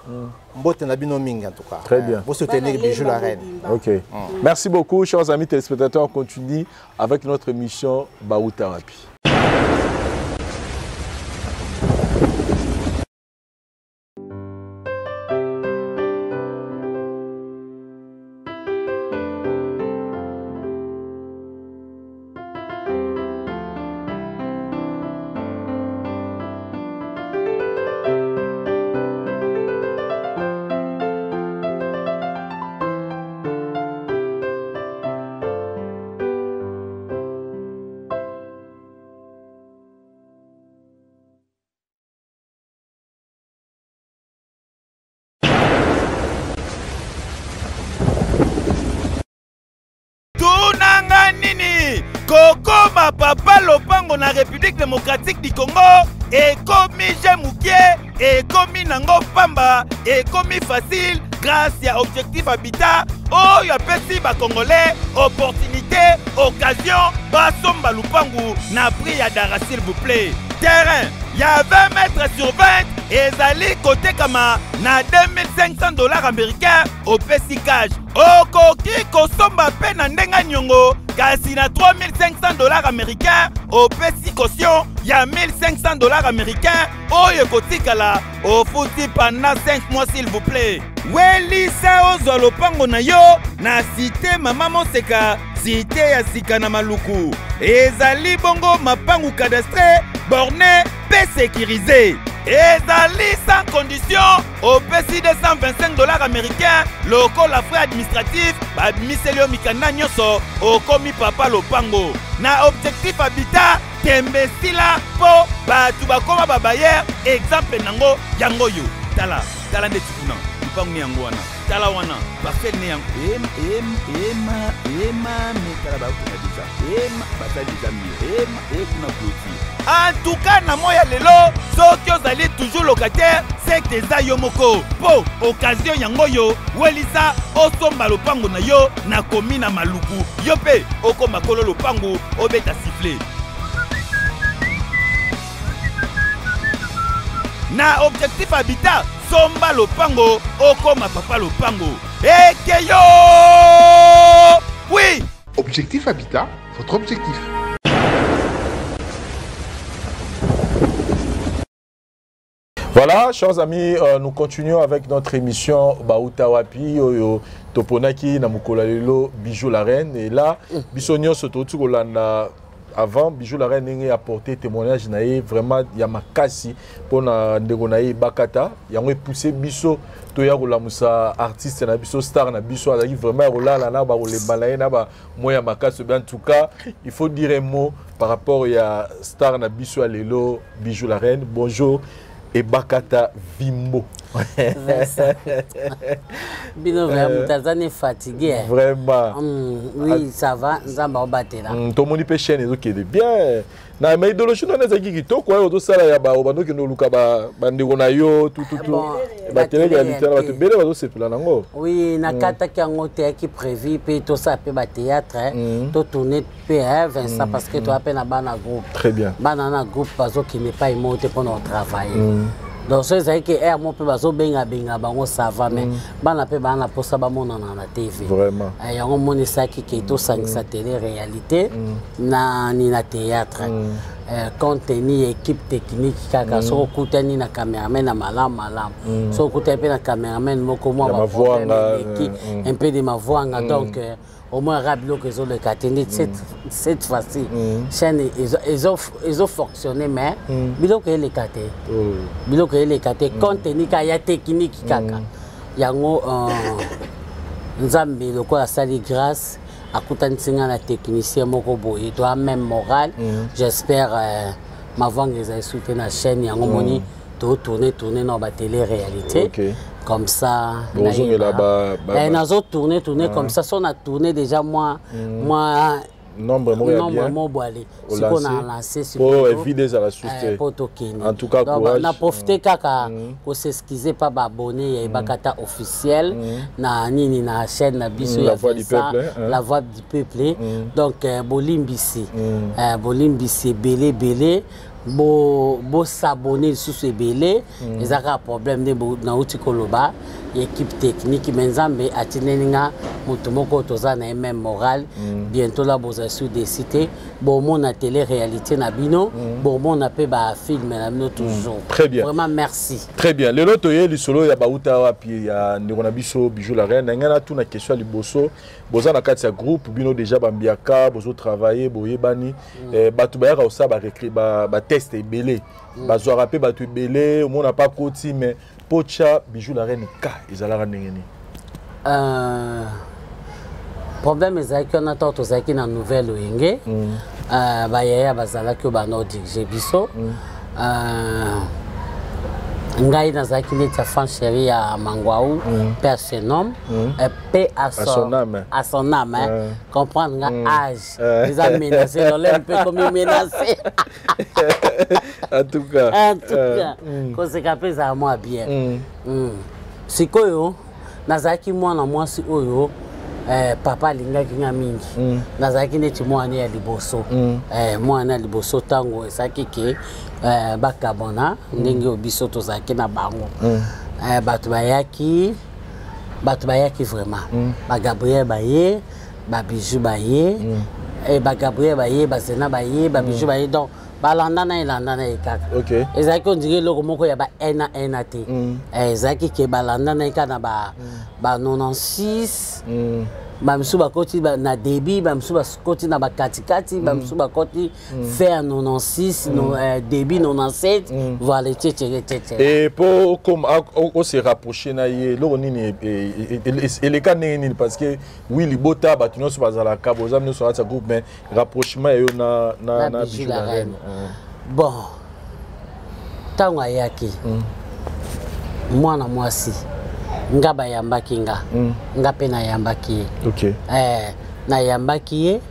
mbote na bino mingi en tout cas. Très bien. Vous soutenez Bijou la reine. OK. Merci beaucoup chers amis téléspectateurs, on continue avec notre émission Baouta Rapi. Kokoma papa lopango na République démocratique du Congo ekomi jemukie ekomi nango pamba ekomi facile grâce à Objectif Habitat oyo apesi ba Congolais opportunité occasion basomba lupangu na prix ya dara s'il vous plaît. Terrain ya 20 mètres sur 20 ezali côté kama na $2500 américains au pesi cash okoki kosomba pe na ndenga nyongo kasi na $3500 américains au pesi caution ya $1500 américains oyo kotikala au futi pendant 5 mois s'il vous plaît. Welisa ozwa lopango na yo na cité mama Moseka cité ya sika na maluku ezali bongo mapangu cadastre borné pe sécurisé ezali sans condition au pesi $225 américains loko la frais administratif bamiselio mikanda nyonso okomi papa lopango na Objectif Habitat tembesila po batu bakoma babayer exemple nango yango yo tala nde tikuna lupango ni yango wana tala wana parcelle ni yango metala bakuna deja basali deja mieux kuna clôture. En tout cas na moya lelo soki ozali toujours locataire c'est que eza yo moko po occasion yango yo welisa osomba lopango na yo na komi na maluku yo pe okoma kolo lopango obeta sifflet na Objectif Habitat somba lopango okoma papa lopango ekeyo oui. Objectif Habitat, votre objectif. Voilà, chers amis, nous continuons avec notre émission Baouta Wapi, Toponaki, Namukolalelo, Bijou la reine. Et là, Bissonio Sototu Rolanda, avant, Bijou la reine a apporté témoignage, vraiment, il y a makasi pour Ndegonaï Bakata. Il y a poussé Bisso, Toya Rolamoussa, artiste, Bisso star, Bisso, vraiment, Rolala, les balaye, moi, makasi. En tout cas, il faut dire un mot par rapport à star, Bisso, Alelo, Bijou la reine. Bonjour. Et Bakata Vimbo. Bino vraiment Tanzanie fatigué. Vraiment. Oui, ça va, nzamba batela. Tout monde peut chaîne OK bien. Na mais idéologie non ezaki kitoko oyo to sala ya ba obando ke no luka ba ndeko na yo tout. Ba télé réalité ba to bele ba to sepela nango. Oui, na kata ki yango te qui prévu pe to ça pe ba théâtre to tourner pe Vincent parce que to appelle na bana groupe. Très bien. Bana na groupe bazo qui n'est pas monté pour notre travail. Donc c'est que mon peu bazo benga bango ça va mais bana pe bana pour ça ba mona na TV. Vraiment. Yango moni ça qui to sangisa télé réalité na ni na théâtre. Contenu équipe technique kaka so kutani na cameraman na malam so kutani na cameraman moko moi ba voix un peu de ma voix donc au moins rabilo que zo le kateni cette fois-ci chaîne ils ont fonctionné mais bilo que les katé bilo que les katé contenu ka ya technique kaka yango nzambe lokola sali grâce à Koutansinga la technicien moko boye toi même moral j'espère ma voix les soutenu la chaîne yango moni to tourner dans la télé réalité comme ça nazo tourner comme ça on a tourné déjà moi nombre boalé si on a lancé sur en tout cas courage on a profité kaka ko s'excuser pas abonné et bakata officiel na nini na chaîne na biso la voix du peuple la voix du peuple donc bolimbisi belé bo s'abonner sur ce belé ils ont un problème de na uti koloba équipe technique menzambe atineninga mutu moko toza na même moral bientôt là boza sur des cités bon mon na télé réalité na bino bon mon na pe ba film na bino toujours très bien vraiment merci très bien le loto ye lisolo ya bauta wapi ya ndikona biso bijou la reine ngana tu na question liboso boza na kati ya groupe bino déjà bambiaka bozo travailler boyebani batu ba ya osa ba recré ba test ebele bazo rapper batu ebele on n'a pas koti mais pocha bijou la reine ka ezalaka ndengeni problème ezalaki on attend tozalaki na nouvelle oyenge bayaya bazalaki bana odirige biso ngai nazalaki neti fan chéri ya Mangwaou père son homme paix à son âme comprendre nga âge les a menacé dans l'air un peu comme menacé en tout cas conséquence à moi bien sikoyo nazalaki mwana mwasi oyo papa alingaki nga mingi nazalaki neti mwana ya liboso mwana ya liboso tango esaki ke bakabona ndenge obiso tozalaki na bango bato bayaki vraiment Gabriel baye Bijou baye Gabriel baye Bazena baye Bijou baye donc balandana kaka ezalaki ondire eloko moko ya ba ena te ezalaki ke balandana kaka na ba 96 bamsu bakoti na débit bamsu bakoti na bakatikati bamsu bakoti faire 96 débit 97 voilà et pour comme on se rapprocher na ye lo nini et les cas nini parce que oui libota batuno so bazala ka bozam no so groupe mais rapprochement yo na Bijou la reine bon tango ayaki mwana mwasi nga bayambaki nga pe nayambaki ye nayambaki ye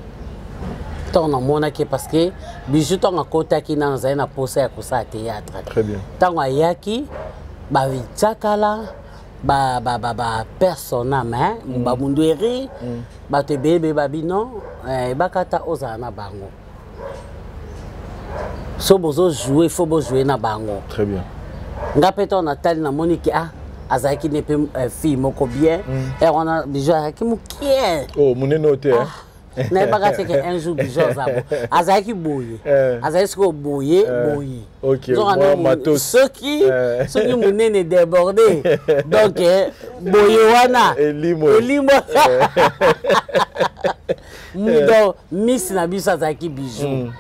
ntango namonaki parce que Bijou ntango akotaki nano azali na posa ya kosala théâtre ntango ayaki bavitiakala bapersonname bamundu eri bato ebebe babino ebakata ozala na bango so bozojouer fo bojouer na bango nga pe ntango natali namoni ki azaki ne pe fille moko bien et on a Bijou azaki mukie munene ote na pas que un jour Bijou azaki boye azaki ko boye donc ceux qui munene débordé donc boye wana elimo donc miss na biso azaki Bijou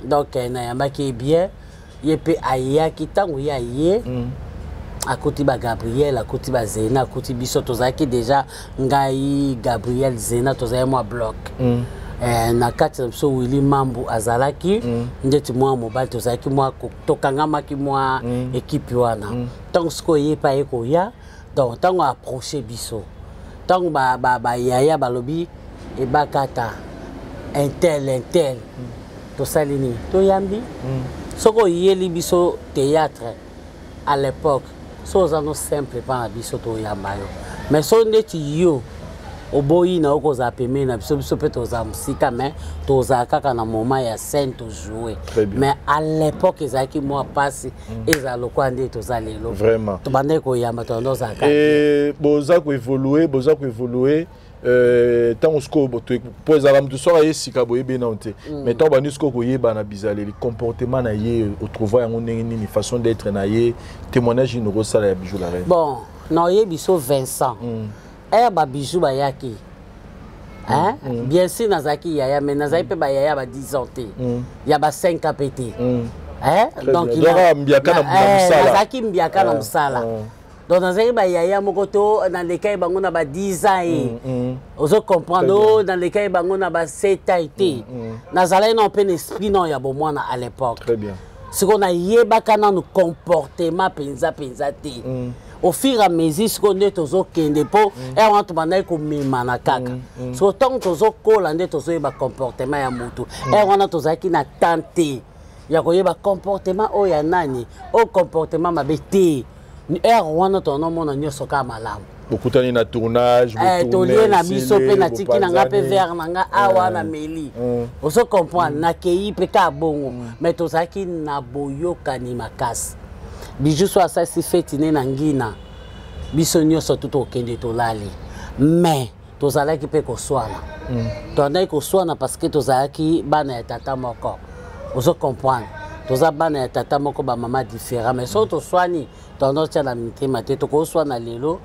donc na yambaki bien yepe ayaki tango ya ye à côté de Gabriel, à côté de Zena, à côté de biso tozaki déjà ngai Gabriel Zena tozaki moi bloc. Na kati so Willy Mambu azalaki ndeti moi mobile tozaki moi tokanga maki moi équipe wana. tant ce qu'on y est pas écoya donc tant on approché biso tant ba yaya balobi et bakata un tel to salini to yambi soko yeli biso théâtre à l'époque so zano simple pas biso to yambayo mais so ndeti yo oboyi na okoza peme na biso pe toza musika mais toza kaka na moment ya scène to jouer mais à l'époque ezaki moi passe ezalo kwa nde toza lelo vraiment to bande ko yamba to ndoza kaka et boza ko évoluer tant usko po ezala mtu sora yesika boyebe na onte mais tant bani usko ko yeba na bizale le comportement na ye au travail en nini façon d'être na ye témoignage une rosala ya bijou la reine bon na yebiso Vincent ba bijou ba yaki hein bien sûr nazaki yaya mais nazaki pe ba yaya ba 10 ans te ya ba 5 ans pété hein donc il a mbiaka na musala nazaki mbiaka na musala donc nazaki ba yaya mokoto dans les cas bango na ba 10 ans et ozo comprendre dans les cas bango na ba 7 ans été nazala na open esprit non ya bo mwana à l'époque très bien ce qu'on a yebaka na nos comportement penza te au fur et à mesure ce qu'on est toujours kende po et on te banaye ko mema na kaka so tant toujours kola nde toujours ba comportement ya mutu et on a toujours ki na tenter ya ko yeba comportement o ya nani o comportement mabete et on a ton nom na nyoso ka malamu bokutani na tournage to lié na biso pe na tiki na nga pe vers na nga awa na meli oso comprendre na kei pe ka bongo mais to zaki na boyoka ni makasi bijou so asa si fetine na ngina biso nyoso tout okende to lali mais to zalaki pe ko swana to ndai ko swana parce que to zalaki bana ya tata moko oso comprendre to za bana ya tata moko ba mama différent mais so to swani to ndo tia na mitema te to ko swana lelo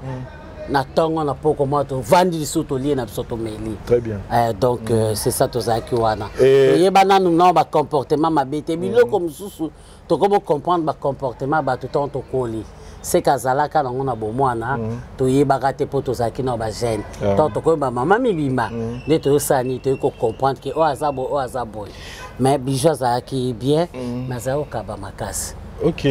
na tongo na poko moto vandi soto lié na soto meli très bien donc c'est ça to zaki wana et bana nous non ba comportement mabete biloko mususu to komo comprendre ba comportement ba tout temps to koli c'est kazalaka na ngona bo mwana to yebaka te po to zaki na ba jeune to ko ba mama mibimba ne to sani to ko comprendre que o azabo mais bijou zaki bien mais za okaba makasi ok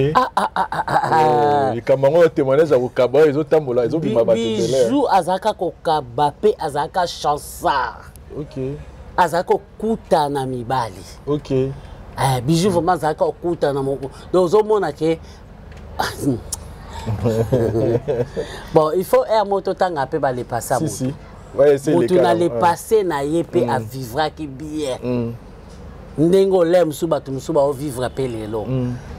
les camarades témoignage à Okaba ils ont tambola ils ont bima batele bijou azaka kokaba pe azaka chansard ok azaka kuta na mibali ok bijou vraiment azaka kuta na moko donc ozomona ke bon il faut un moto tanga pe ba le passer si si ouais c'est le cas moto na le passer na ye pe a vivre ki bien ndengo lem suba tumsuba o vivre pe lelo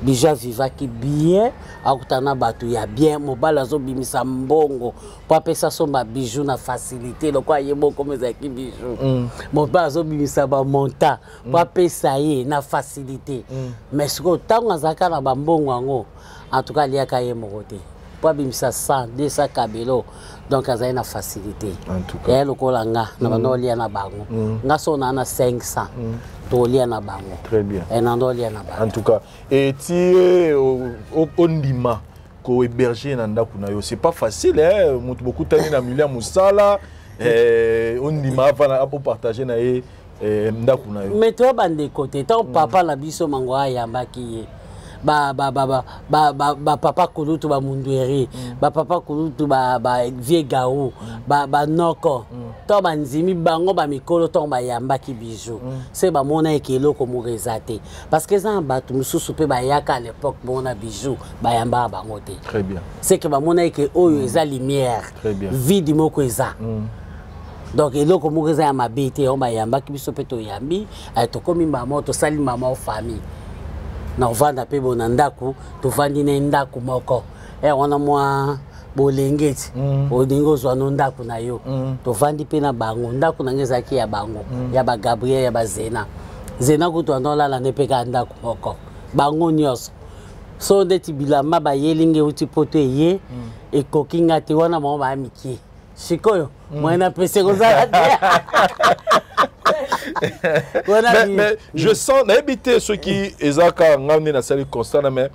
déjà vivre ki bien akutana batu ya bien mobala zo bimisa mbongo pa pesa somba bijou na facilité lo kwa yebo comme ezaki bijou mobala zo bimisa ba monta pa pesa ye na facilité mais ce que tango azaka na ba mbongo ngo en tout cas liaka ye mokote pa bimisa 100 200 kabelo donc azai na facilité en tout cas le kolanga na bano lia na bango ngaso na 500 to lia na bango très bien et nando lia na bango en tout cas et ti ondima ko héberger na ndako na yo c'est pas facile mutu beaucoup tani na milieu musala ondima va pour partager na ye ndako na yo mais toi bande côté ton papa la biso mango ayamba ki ba papa kulutu ba mundueri ba papa kulutu ba vie gao ba noko to banzimi bango ba mikolo to ba yamba ki bijou c'est ba mona ekelo ko murezate parce que ça batu mususu pe ba yaka à l'époque mona bijou ba yamba bango te très bien c'est que ba mona ke oyo eza lumière vide moko eza donc eloko mureza ya mabete on ba yamba ki biso pe to yambi to komi ba moto sali mama o famille na vanda pe bona ndako to vandi na ndako moko wana mwa bolengeti odingo zwa no ndako na yo to vandi pe na bango ndako na ngezaki ya bango ya ba Gabriel ya ba Zena kutu andola la nepeka ndako moko bango nyos so ndeti bilamba ba yelinge uti poto ye e kokinga te wana mo ba miki sikoyo mwana pese kozala mais je sens n'habiter ceux qui ezaka ngamne na sali constant mais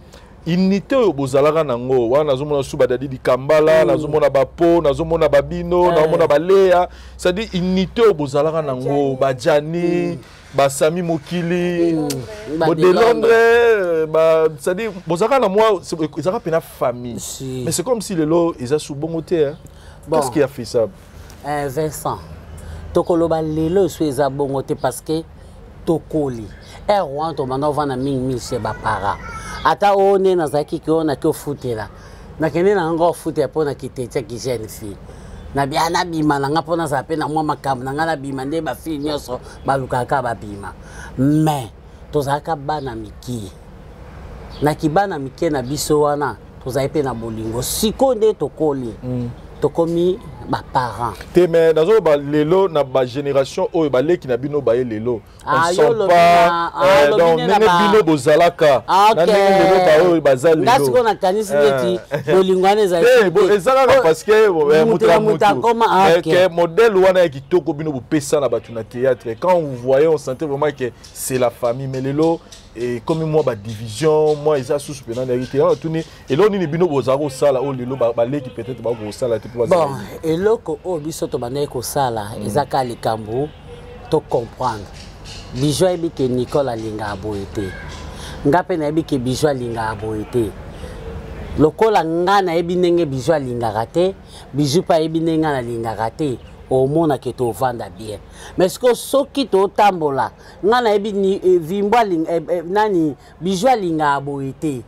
unité au bozalaka nango wana nazomona suba dadi di kambala nazomona bapo nazomona babino nazomona balea c'est-à-dire unité au bozalaka nango bajani Sami Mokili, de Londres, c'est-à-dire, moi, ils ont une famille. Mais c'est comme si les lots, ils ont sous bon côté. Qu'est-ce qui a fait ça? Vincent, Tokoloba lelo soit bon côté parce que Tokoli. Rwanda to manova na mingi chez ba para. Ata one na zaki ki ona ko futela. Na kene na ngo futela pona kitecha ki jeune fille. Na bia na bima na nga pona za pe na mwa makam na nga na bima nde ba fille nyoso ba lukaka ba bima. Mais tozaka bana miki. Na kibana miki na biso wana tozai pe na bolingo. Siko nde Tokoli. Tokomi ba parents. Te mais dans lelo na ba génération o ba leki na bino ba lelo. On sont pas donc nene bino bozalaka. Na nene lelo ba o ba za lelo. Ngasi kona kanisi neti bolingwane za. Ezalaka parce que mutra que modèle wana kitoko bino bopesa na batu na théâtre. Quand vous voyez on sentait vraiment que c'est la famille mais lelo et comme moi ba division moi ils a sous pendant hérité et là ni bino bozaro sala o lelo ba leki peut-être ba ko sala te pour bon et loko o biso to banaye ko sala ezaka likambo to comprendre bijou ebi ke Nicole alinga aboete ngape na ebi ke bijou alinga aboete lokola ngana ebi nenge bijou alinga raté bijou pa ebi nenga na linga raté au monde que tu vends bien mais ce que soki to tambola ngana ebi ni vimbo nani bijou alinga aboete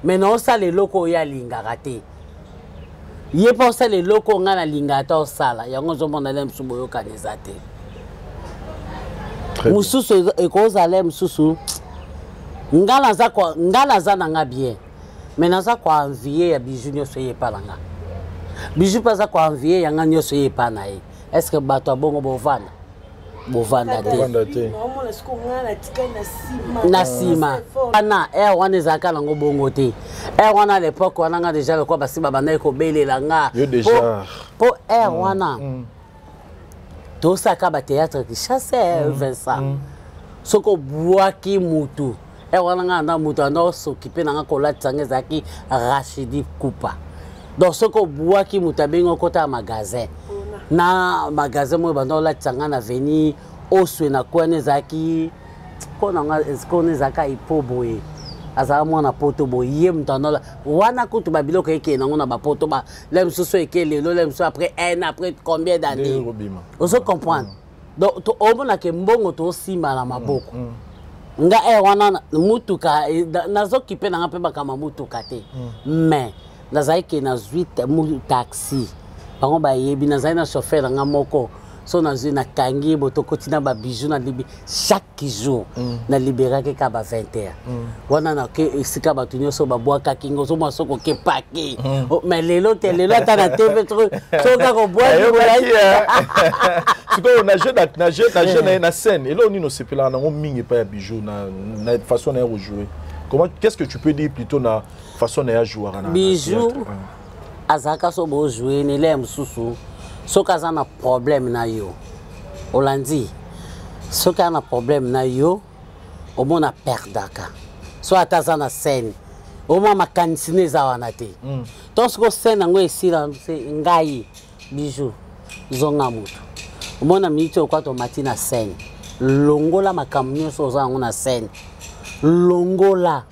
mais non ça les locaux ya linga raté yé pour ça les locaux ngana linga ta sala yango zo mona lem suboyo kanizate mususu e ko zalem susu ngala za nanga bien mais naza kwa envier ya bijou nyoso ye palanga bijou pas za kwa envier yanga nyoso ye pana e est-ce que bato bongo bovanda te na sima ana wana ezaka nango bongo te wana à l'époque wana nga déjà le quoi basi babana ko belela nga po wana to saka ba théâtre qui chasse Vincent soko buaki mutu wana nga na mutu ando s'occuper nanga ko latanga zaki Rachidi Kupa donc soko buaki mutu bengo kota magasin na magasin mo bando la tsanga na veni oswe na kwane zaki kona nga skone zaka ipoboye azala mwana poto boye mtanola wana kutu babiloko eke na ngona ba poto ba lem soso eke lelo lem so après après combien d'années oso comprendre donc to omona ke mbongo to sima na maboko nga wana mutuka nazo kipe na ngape bakama mutuka te mais nazai ke na 8 mu taxi bango ba yebi nazai na chauffeur nga moko so na zina kangi botokotina ba bijou na libi chaque jour na libérake ka ba 20h wana na ke esika ba tunyo so ba boaka kingo so masoko ke paki mais lelo ta na TV so ka ko boaki siko na jeune na scène et là on no sepela na mingi pa ya bijou na façon na rejouer comment qu'est-ce que tu peux dire plutôt na façon na jouer na bijou azaka so bo jouer ne le msusu soka za na problème na yo olandi soka na problème na yo omona perdaka so ataza na scène oma makanisine za wana te donc siko scène ngo esila ngai bijou zonga mutu omona mito kwa to matina scène longola makamnyo so za ngona scène longola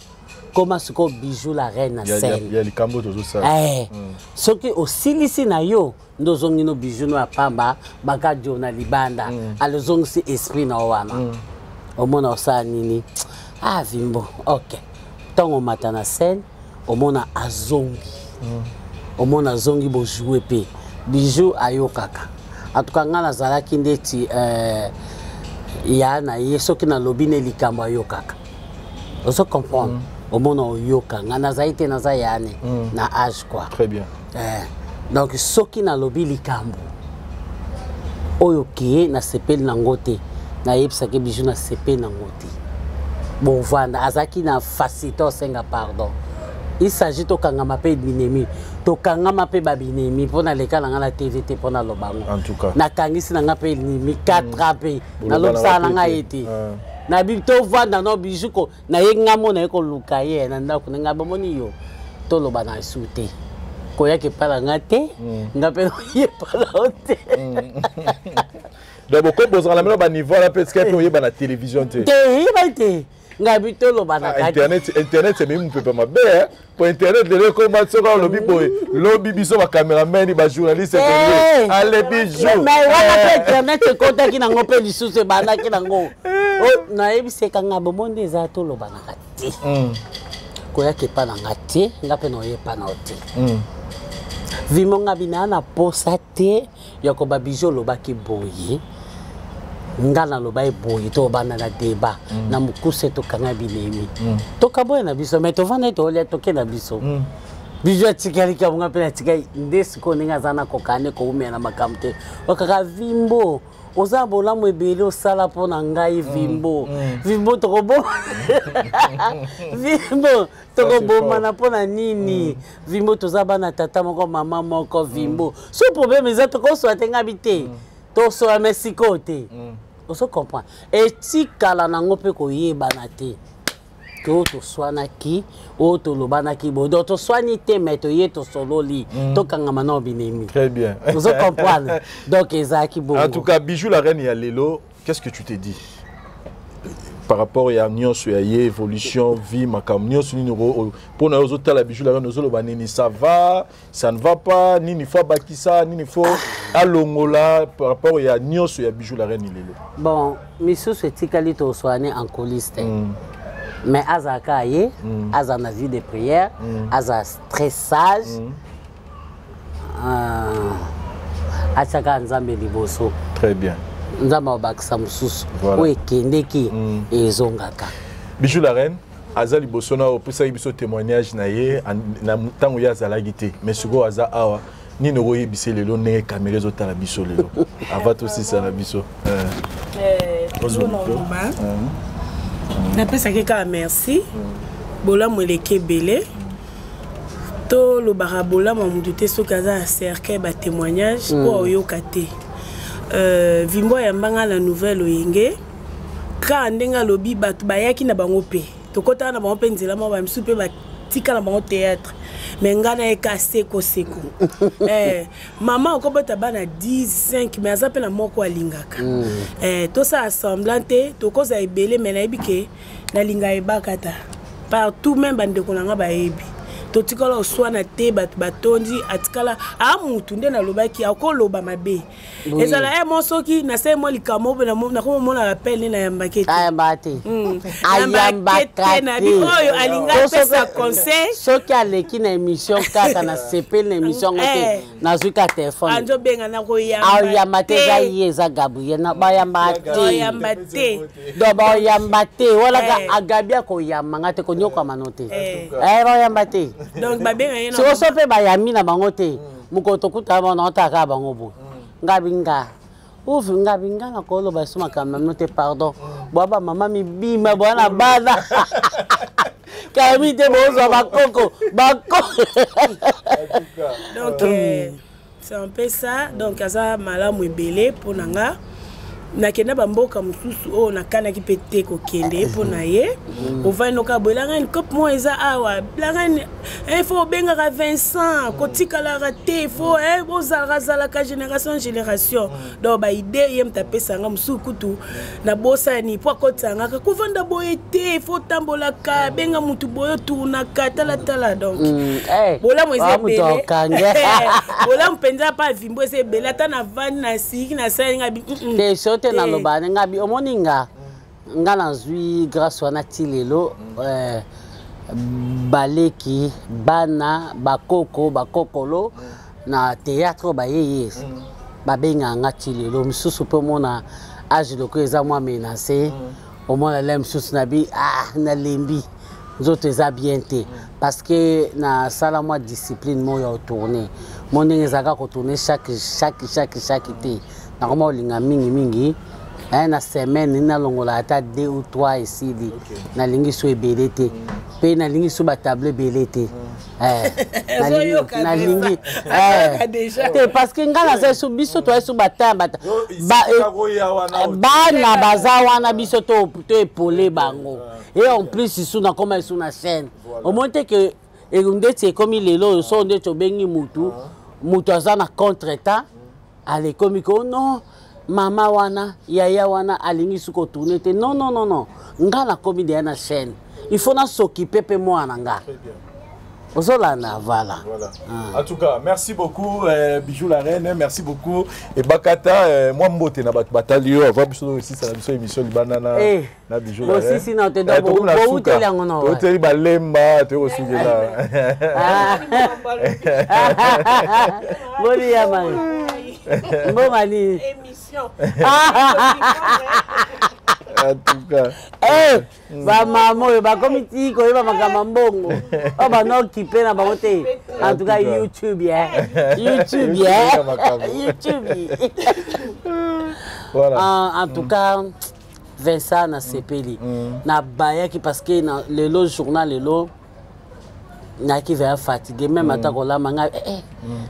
comment ce que bijou la reine na scène il y a les cambo tout ça ce que osilisi na yo ndozongi no bijou no apamba bagadio na libanda alozongi si esprit na wana omona osa nini vimbo OK tongo mata na scène omona azongi omona zongi bo jouer pe bijou ayokaka atuka ngana zalaki ndeti ya na yeso ki na lobine likambo ayokaka oso comprendre omona oyoka ngana zaite na za yane na âge quoi très bien donc soki na lobi likambo oyo ki na sepeli na ngote na yebisaki bijou na sepeli na ngote bovanda azaki na facilité senga pardon il s'agit to kangama pe binemi to kangama pe babinemi pona leka na ngala TVT pona lobango en tout cas na kangisi na ngape ni 4 pe na lobsa na ngaiti na bito vanda no bijou ko na yenga mona ko lukaye na ndako nga bomoni yo to loba na sute ko yake pala ngate ngape ye pala ote Donc ko bozala la même niveau là parce que peut y ba na télévision té. Té, ngabi to lo bana ka. Internet c'est même peut pas ma bé pour internet le comment ça le biboy lobby biso ba cameraman ba journaliste allez bijou. Mais wala internet c'est kota ki na ngope lisusu bana ki na ngo. Oh na ebise kanga bomonde za to lo bana ka té. Koya ke pa na ngati ngape no ye pa na oté. Vimonga binana posa té yako ba bijou lo ba ki boye. Ngana lo ba boye to bana na débat na mukuse to kanga bilemi to kaboya na biso mais to vana to le to ke na biso bijo tikali ka bunga pena tikai ndesi ko ninga zana ko kane ko umena makamte okaka vimbo ozabola mwebele osala pona ngai vimbo vimbo to kobo vimbo to kobo mana pona nini vimbo to zabana tata moko mama moko vimbo so problème eza to ko so atenga bité to so amesiko te on se comprend et si kala nango pe ko yebana te to to swana ki o to lobana ki bo to swani te mais to ye to sololi to kanga mana binemi très bien on se comprend donc ezaki bo en tout cas Bijou la reine ya lelo qu'est-ce que tu t'es dit par rapport à nyonso ya évolution vie makam nyonso ni pour na ozota la Bijou la reine ozolo banini ça va ça ne va pas ni faut bakisa ni faut alongola par rapport à nyonso ya Bijou la reine lelo bon miso etikali to soigner en coulisses mais azaka ye azana vie de prière aza stressage achaka nzambe liboso très bien nzamba bakisa mususu o ekendeki ezongaka Bijou la reine azali bosona opesa biso témoignage na ye na tango ya zalaki te mais suko aza awa ni no yebise lelo ne caméra zotala biso lelo avant aussi ça na biso napesaki kaka merci bolamu eleki ebele to lobaka bolamu mutu te soki aza na cercueil batémoignage mpo oyoka te vimbo ayambanga na nouvelle oyenge ka ndenge alobi bato bayaki na bango mpe tokotaka na bango mpe nzela moko bamisu mpe batika na bango théâtre mais nga na ye ka sekoseko mama okobota bana 10 5 mais aza mpe na moko alingaka tosala semblant te tokoza ebele mais nayebi ke nalinga yebaka ta partout même bandeko na nga bayebi totikala oswana te bato batondi atikala amutu nde nalobaki akoloba mabe ezala ye mo soki nasali mwa likambo mpe nakomomona appel nde nayambaki te ayambaka te oyo alinga apesa conseil soki aleki na émission kaka na sepeli na émission ngo te nazwi ka telefone anzobenga nakoyamba te eza ye eza Gabriel bayamba te do bayamba te walaka agabi akoyambanga te konyokwamano te bayamba te donc babenga ye so so pe bayami na bango te mukoto kutaba na otaka bango bo ngabinga uvi ngabinga na kolo basuma kamano te pardon baba mama mi bima bwana bana kami te bozo bakoko donc c'est un peu ça donc aza malamu ebele pona nga nakenda bamboka mususu o nakanaki pe te kokende mpona ye ovandi noka boelangani kope mo eza awa bilangani ifo obengaka Vincent kotikalaka te ifo ozalakazalaka génération génération donc baide ye mutu apesanga mosusu kutu nabosani po akotangaka kovanda boye te ifo otambolaka benga mutu boye otunaka talatala donc bolamu eza ebele bolamu mpenza pa vimbo eza ebele ata navandi nasiki nasalinga te na lobane ngabi omoninga nga nazwi grâce wana ti lelo baleki bana bakokolo na théâtre bayeye babenga nga ti lelo misusu mpe omona age loko eza mwa menacé omona le misusu nabi nalembi nzoto eza bien te parce que nasala mwa discipline mo ya otourne mo ndenge ezalaka kotourne chaque te nakoma olinga mingi na semaine nalongola ata 2 ou 3 esili nalingi so ebele te mpe nalingi so batable ebele te nalingi te parce que nga naza so biso toye so bana baza wana biso to epole bango et en plus isu nakoma isu na chaîne omoni te ke ndeti ekomi lelo oyo so ndeti obengi mutu aza na contre-temps alekomi ko non mama wana yaya wana alingi suko tourner te non non non non nga na komi de na chaîne il faut na s'occuper pe moi na nga voilà. En tout cas, merci beaucoup Bijou la reine, merci beaucoup et Bakata moi mbote na batalio avoir aussi ça la émission banana na Bijou la reine. Aussi sinon te do bo hôtel ngono. Hôtel balemba te aussi là. Boli ya man. Bon mali émission. En tout cas. Ba maman ba comité ko ba makama mbongo. O ba no occupé na ba hotel. En tout cas YouTube YouTube. Voilà. En tout cas Vincent na sepeli. Na baya ki parce que na le journal le na ki va fatigué même atako la manga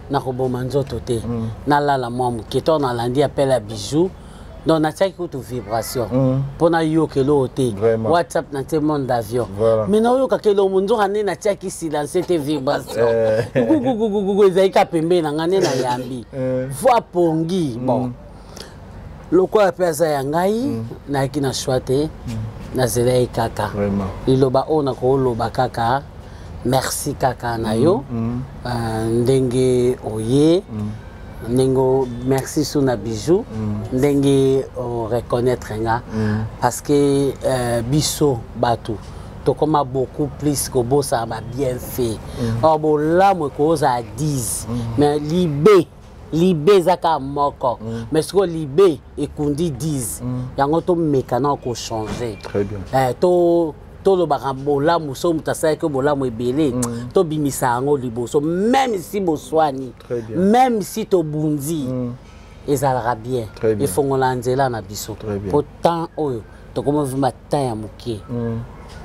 na ko boma nzoto te. Na la moi muketo na landi appelle à Bijou. Donc, on a une vibration. Pour na yo que l'autre. WhatsApp na te monde d'avion. Mais non yo que le monde rane na tia qui silence te vibration. Gugu zaika pembe na ngane na yambi. Voix pongi. Bon. Loko apesa ya ngai na ki na shwate na zelei kaka. Liloba ona ko loba kaka. Merci kaka na yo. Ndenge oye. Nengo merci suna Bijou ndenge reconnaître nga parce que biso batu to comme beaucoup plus que beau ça m'a bien fait or bon là moi cause à 10 mais libé zaka moko mais ce que libé et kundi 10 yango to mécano ko changer très bien to lo barabola muso mutasa ke bola mo ebele to bimisa ngo liboso même si boswani même si to bundi ezalaka bien il faut ngolanzela na biso pourtant oyo to comme vima temps ya mukie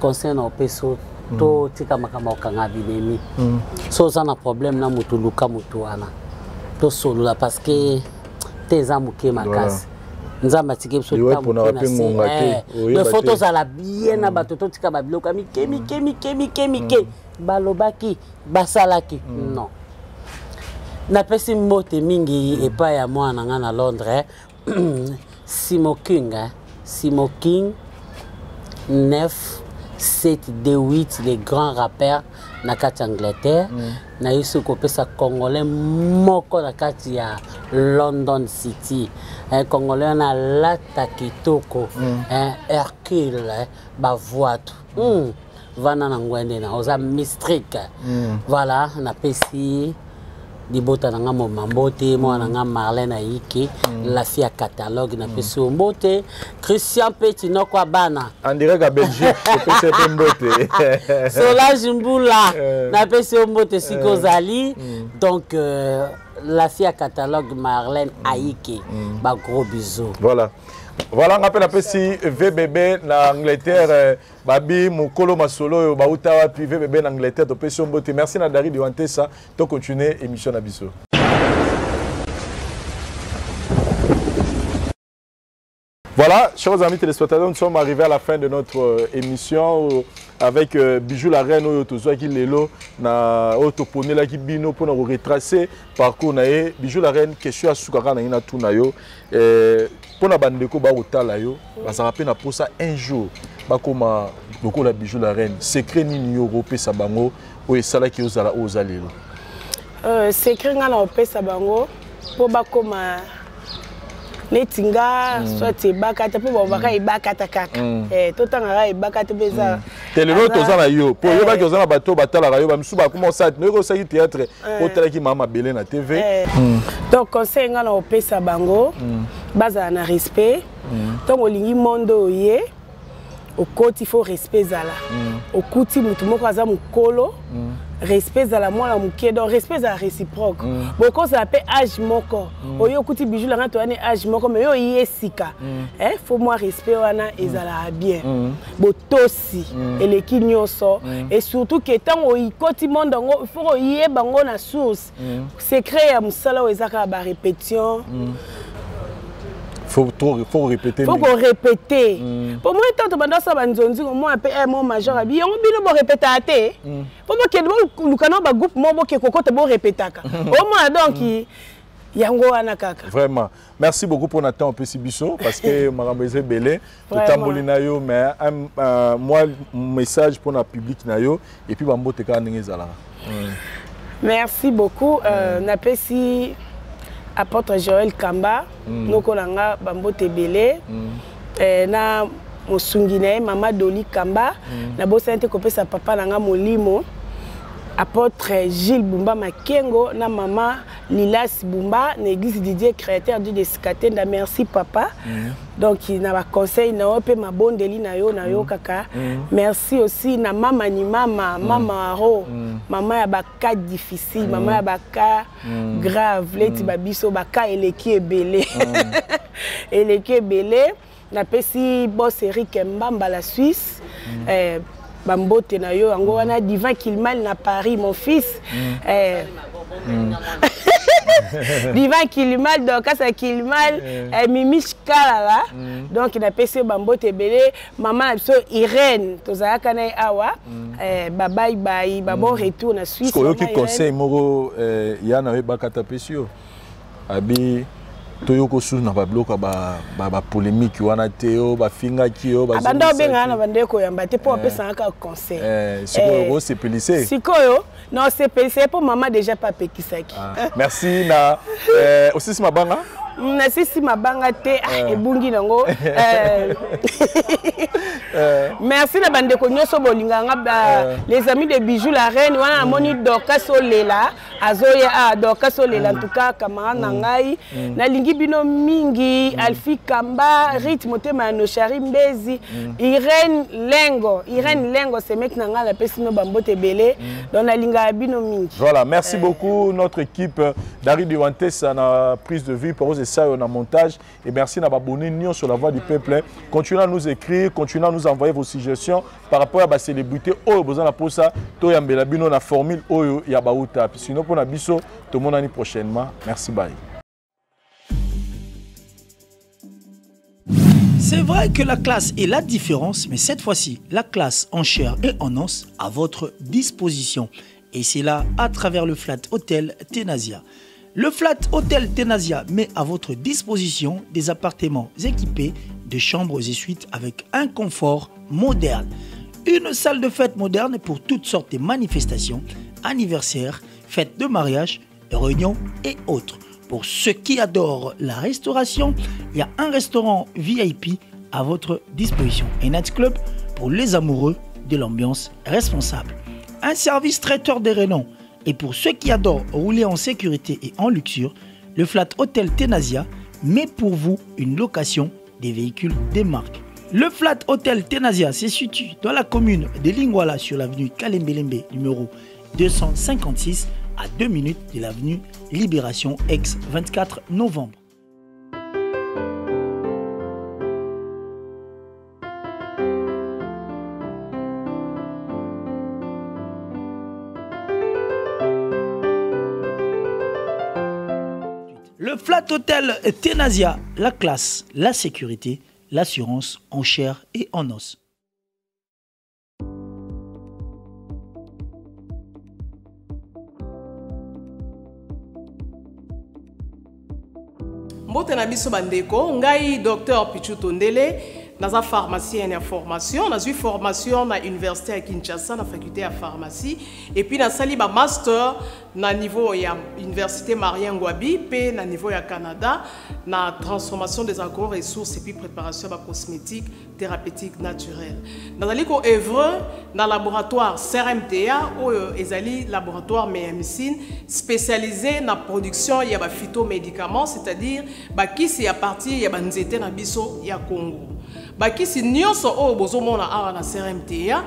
concernant peso to tika makama okanga binemi so ça na problème na mutu luka mutu wana to solo la parce que tes amukie makasi nzamba tike biso tamu na les photos à la bien na batoto tika babiloka mike balobaki basalaki non na pesi mbote mingi epa ya mwana nga na Londres Simo King 9 7 D8 les grands rappeurs na kati Angleterre na yusu kopesa congolais moko na kati ya London City congolais na lata kitoko Hercule bavoatu vana na ngwende na oza mistrik voilà na pesi Dibota nanga Mambote, moi nanga Marlène Aïki, la fille à catalogue na pesi Mbote, Christian Petit no kwa bana. En direct à Belgique, c'est pesi Mbote. Solange Mboula na pesi Mbote Sikozali. Donc la fille à catalogue Marlène Aïki, ba gros bisous. Voilà. Voilà, on appelle un peu si VBB en Angleterre, Babi, Mokolo Masolo, Baouta, puis VBB en Angleterre, tu peux Mbote. Merci Nadari de wanter ça. Tu continues l'émission Nabiso. Voilà, chers amis téléspectateurs, nous sommes arrivés à la fin de notre émission avec Bijou la reine qui lelo na autopone la qui bino pour nous retracer parcours nae Bijou la reine question à sukaka na ina tuna yo pour na bandeko ba otala yo ba ça rappelle na pour ça un jour ba koma loko la Bijou la reine secret ni yo pesa bango o esala ki ozala ozalelo secret nga na pesa bango pour ba koma netinga soit ibakata po baka ibakata kaka totanga ibakata beza telelo tozana yo po yo ba kozana bato batala yo ba msuba comment ça no ko sa théâtre otala ki mama belé na TV donc conseil nga na opesa bango baza na respect donc olingi mondo ye okoti faut respect zala okuti mutu moko aza mukolo respect zala mwana muke donc respect za réciproque boko ça appelle âge moko oyo kuti Bijou la to ane âge moko mais yo yesika faut moi respect wana ezala bien botosi eleki nyoso et surtout que tant oyikoti monde ngo il faut yeba ngo na source secret ya musala o ezaka ba répétition faut répéter. Faut qu'on répéter. Pour moi, tant que je banzonzi, moi un peu mon major abi, on bino bon répéter. Pour moi que le canon ba groupe moi que koko te bon répéter ka. Au moins donc yango wana kaka. Vraiment. Merci beaucoup pour notre temps petit biso parce que Marambeze Belé tout tamboli na yo mais moi message pour notre public na yo et puis bambote ka ngezala. Merci beaucoup napesi apôtre Joël Kamba nokolanga bambote belé na mosungine mama Doli Kamba na bosante kopesa papa nanga molimo apôtre Gilles Bumba Makengo na mama Lilas Bumba na église Didier créateur du Descatenda merci papa donc na ba conseil na ope mabondeli na yo kaka merci aussi na mama ni mama ro mama ya baka difficile mama ya baka grave leti babiso baka eleki ebele eleki ebele na pesi boss Eric Mbamba la Suisse bambote na yo yango wana Divin Kilmal na Paris mon fils Divin Kilmal donc ça Kilmal Mimish Kalala donc na pesi bambote belé maman na so Irène tozaka na awa bye bye bon retour na Suisse ko yo ki conseil moko ya na bakata pesio abi toyoko sous na babloka ba polémique wana teo ba finga kio ba banda benga na bandeko yamba te po pesa ka conseil sikoyo c'est pelissé sikoyo non c'est pelissé pour maman déjà pas pekisaki merci na aussi si mabanga na sisi mabanga te ebungi nango merci na bandeko nyoso bolinganga les amis de bijoux la reine wana moni Dorcas Solela azoya Dorcas Solela en tout cas camarade nangai na lingi bino mingi Alfi Kamba rythme motema no Shari Mbezi Irène Lengo c'est mec nanga la pesino bambote belé donc na linga bino mingi. Voilà, merci beaucoup notre équipe Dari Diwantes na prise de vue pour ça on a montage et merci na abonné Nion sur la voix du peuple. Continuez à nous écrire, continuez à nous envoyer vos suggestions par rapport à la célébrité oyo besoin na posa to yambela bino na formule oyo ya bauta sinon pour na biso tout le monde l'année prochainement. Merci bye. C'est vrai que la classe est la différence, mais cette fois-ci, la classe en chair et en os à votre disposition. Et c'est là à travers le Flat Hotel Tenasia. Le Flat Hotel Tenasia met à votre disposition des appartements équipés de chambres et suites avec un confort moderne. Une salle de fête moderne pour toutes sortes de manifestations, anniversaires, fêtes de mariage, réunions et autres. Pour ceux qui adorent la restauration, il y a un restaurant VIP à votre disposition. Un night club pour les amoureux de l'ambiance responsable. Un service traiteur de renom. Et pour ceux qui adorent rouler en sécurité et en luxure, le Flat Hotel Tenasia met pour vous une location des véhicules des marques. Le Flat Hotel Tenasia se situe dans la commune de Lingwala sur l'avenue Kalembelembe numéro 256 à 2 minutes de l'avenue Libération ex-24 novembre. Le Flat Hotel Tenasia, la classe, la sécurité, l'assurance en chair et en os. Mbote na biso bandeko, ngai docteur Pichu Tondele, naza pharmacien en formation, naza formation na université à Kinshasa na faculté à pharmacie et puis na sali ba master na niveau ya université Marien Ngouabi pe na niveau ya Canada na transformation des agro-ressources et puis préparation ba cosmétique thérapeutique naturelle. Nazali ko œuvre na laboratoire CRMTA ou ezali laboratoire médecine spécialisé na production ya ba phytomédicaments, c'est-à-dire ba kisi ya partie ya ba nzete na biso ya Congo. Bakisi nyonso o bozomona awa na CRMTA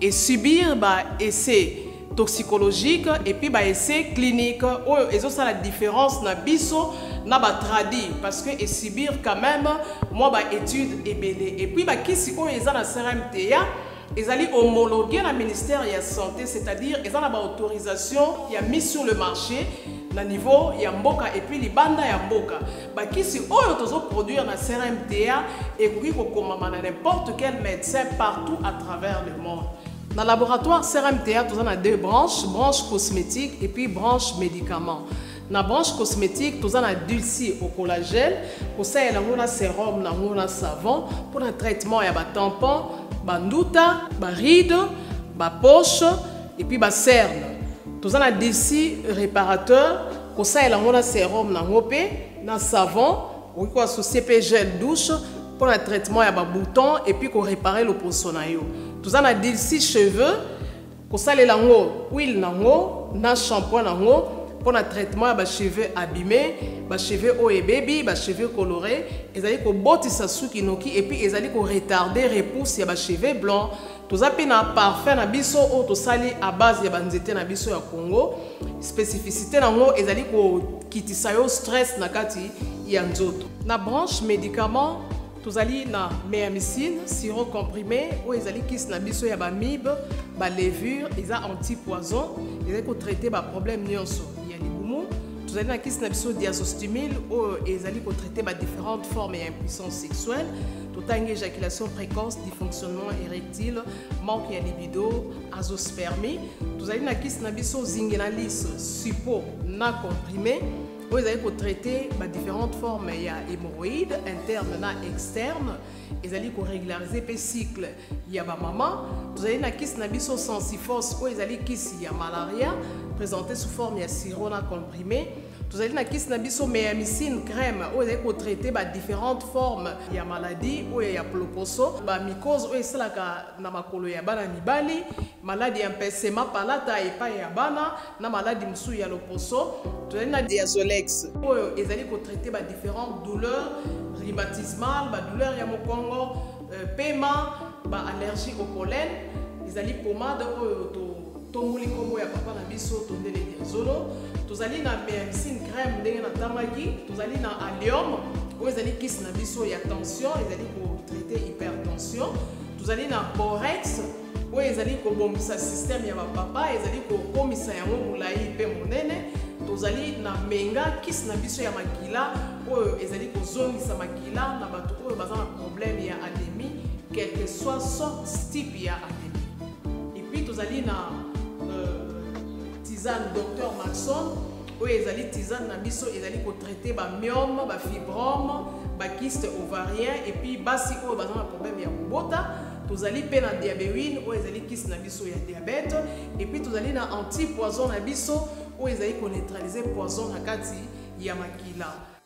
et subir ba essai toxicologique et puis ba essai clinique o ezosa la différence na biso na ba tradi parce que et subir quand même moi ba étude ebele et puis bakisi o eza na CRMTA ezali homologué na ministère ya santé, c'est-à-dire ils ont la autorisation ya mise sur le marché na niveau ya mboka et puis libanda ya mboka bakisi oyo tozo produire na CRMTA et koki kokomama na n'importe quel médecin partout à travers le monde. Dans le laboratoire CRMTA, nous avons deux branches, branche cosmétique et puis branche médicaments. Na branche cosmétique, tous en a dulci au collagène, pour ça il y a un sérum, un savon pour un traitement, il y a un tampon, un ndouta, un ride, un poche et puis un cerne. Tous en a dulci réparateur, pour ça il y a un sérum, un savon, ou quoi associé gel douche pour un traitement, il y a un bouton et puis pour réparer le poissonayo. Tous en a dulci cheveux, pour ça il y a huile, un shampoing, pour le traitement de cheveux abîmés, cheveux haut et baby, cheveux colorés, ils allaient ko botisa suki noki et puis ils allaient ko retarder repousse ya cheveux blancs. Tous a pena parfum na biso o to sali à base ya banzete na biso ya Congo. Spécificité nango ils allaient ko kitisa yo stress na kati ya nzoto. Na branche médicaments, tous allez na méamycine, sirop comprimé, ou ils allaient kis na biso ya ba mib, ba levure, ils a anti-poison, ils allaient ko traiter ba problème nyonso. Vous allez dans kiss nabiso diazostimule ou ils allaient traiter différentes formes d'impuissance sexuelle, tout en éjaculation précoce, dysfonctionnement érectile, manque de libido, azospermie. Vous allez dans kiss nabiso zingenalis, suppo, na comprimé, où ils allaient traiter différentes formes d'hémorroïdes internes et externes. Ils allaient régulariser le cycle, il y a maman. Vous allez dans kiss nabiso sensifos, où ils allaient kiss il y a malaria. Présenté sous forme de sirop comprimé. Vous allez dans kiss nabiso méamycine crème où vous allez traiter différentes formes de maladies où il y a ploposo, mycose où il y a makolo ya bana mibali, maladie empêchement palata et pas ya bana, na maladie msou ya loposo. Vous allez dans diazolex où ils allez traiter différentes douleurs rhumatismales, douleurs ya mokongo, paiement, allergie au pollen. Ils allez pommade tomuli kombo ya papa na biso tondele diazolo. Tous allez na méamycine crème ndenge na tamaki, tous allez na allium où ils allez kiss na biso ya tension, ils allez pour traiter hypertension. Tous allez na borex où ils allez ko bombisa système ya papa, ils allez ko komisa yango mulai pe monene. Tous allez na menga kiss na biso ya makila où ils allez ko zongisa makila na bato ko baza na problème ya anémie, quel que soit son type ya anémie. Et puis tous allez na tisane Dr Maxon où ils allaient tisane na biso ils allaient traiter ba myome, ba fibrome, ba kyste ovarien et puis basi où ils ont un problème ya bota. Tous allez pena diabéine où ils allaient kyste na biso ya diabète et puis tous allez na anti-poison na biso où ils allaient neutraliser poison na kati ya makila.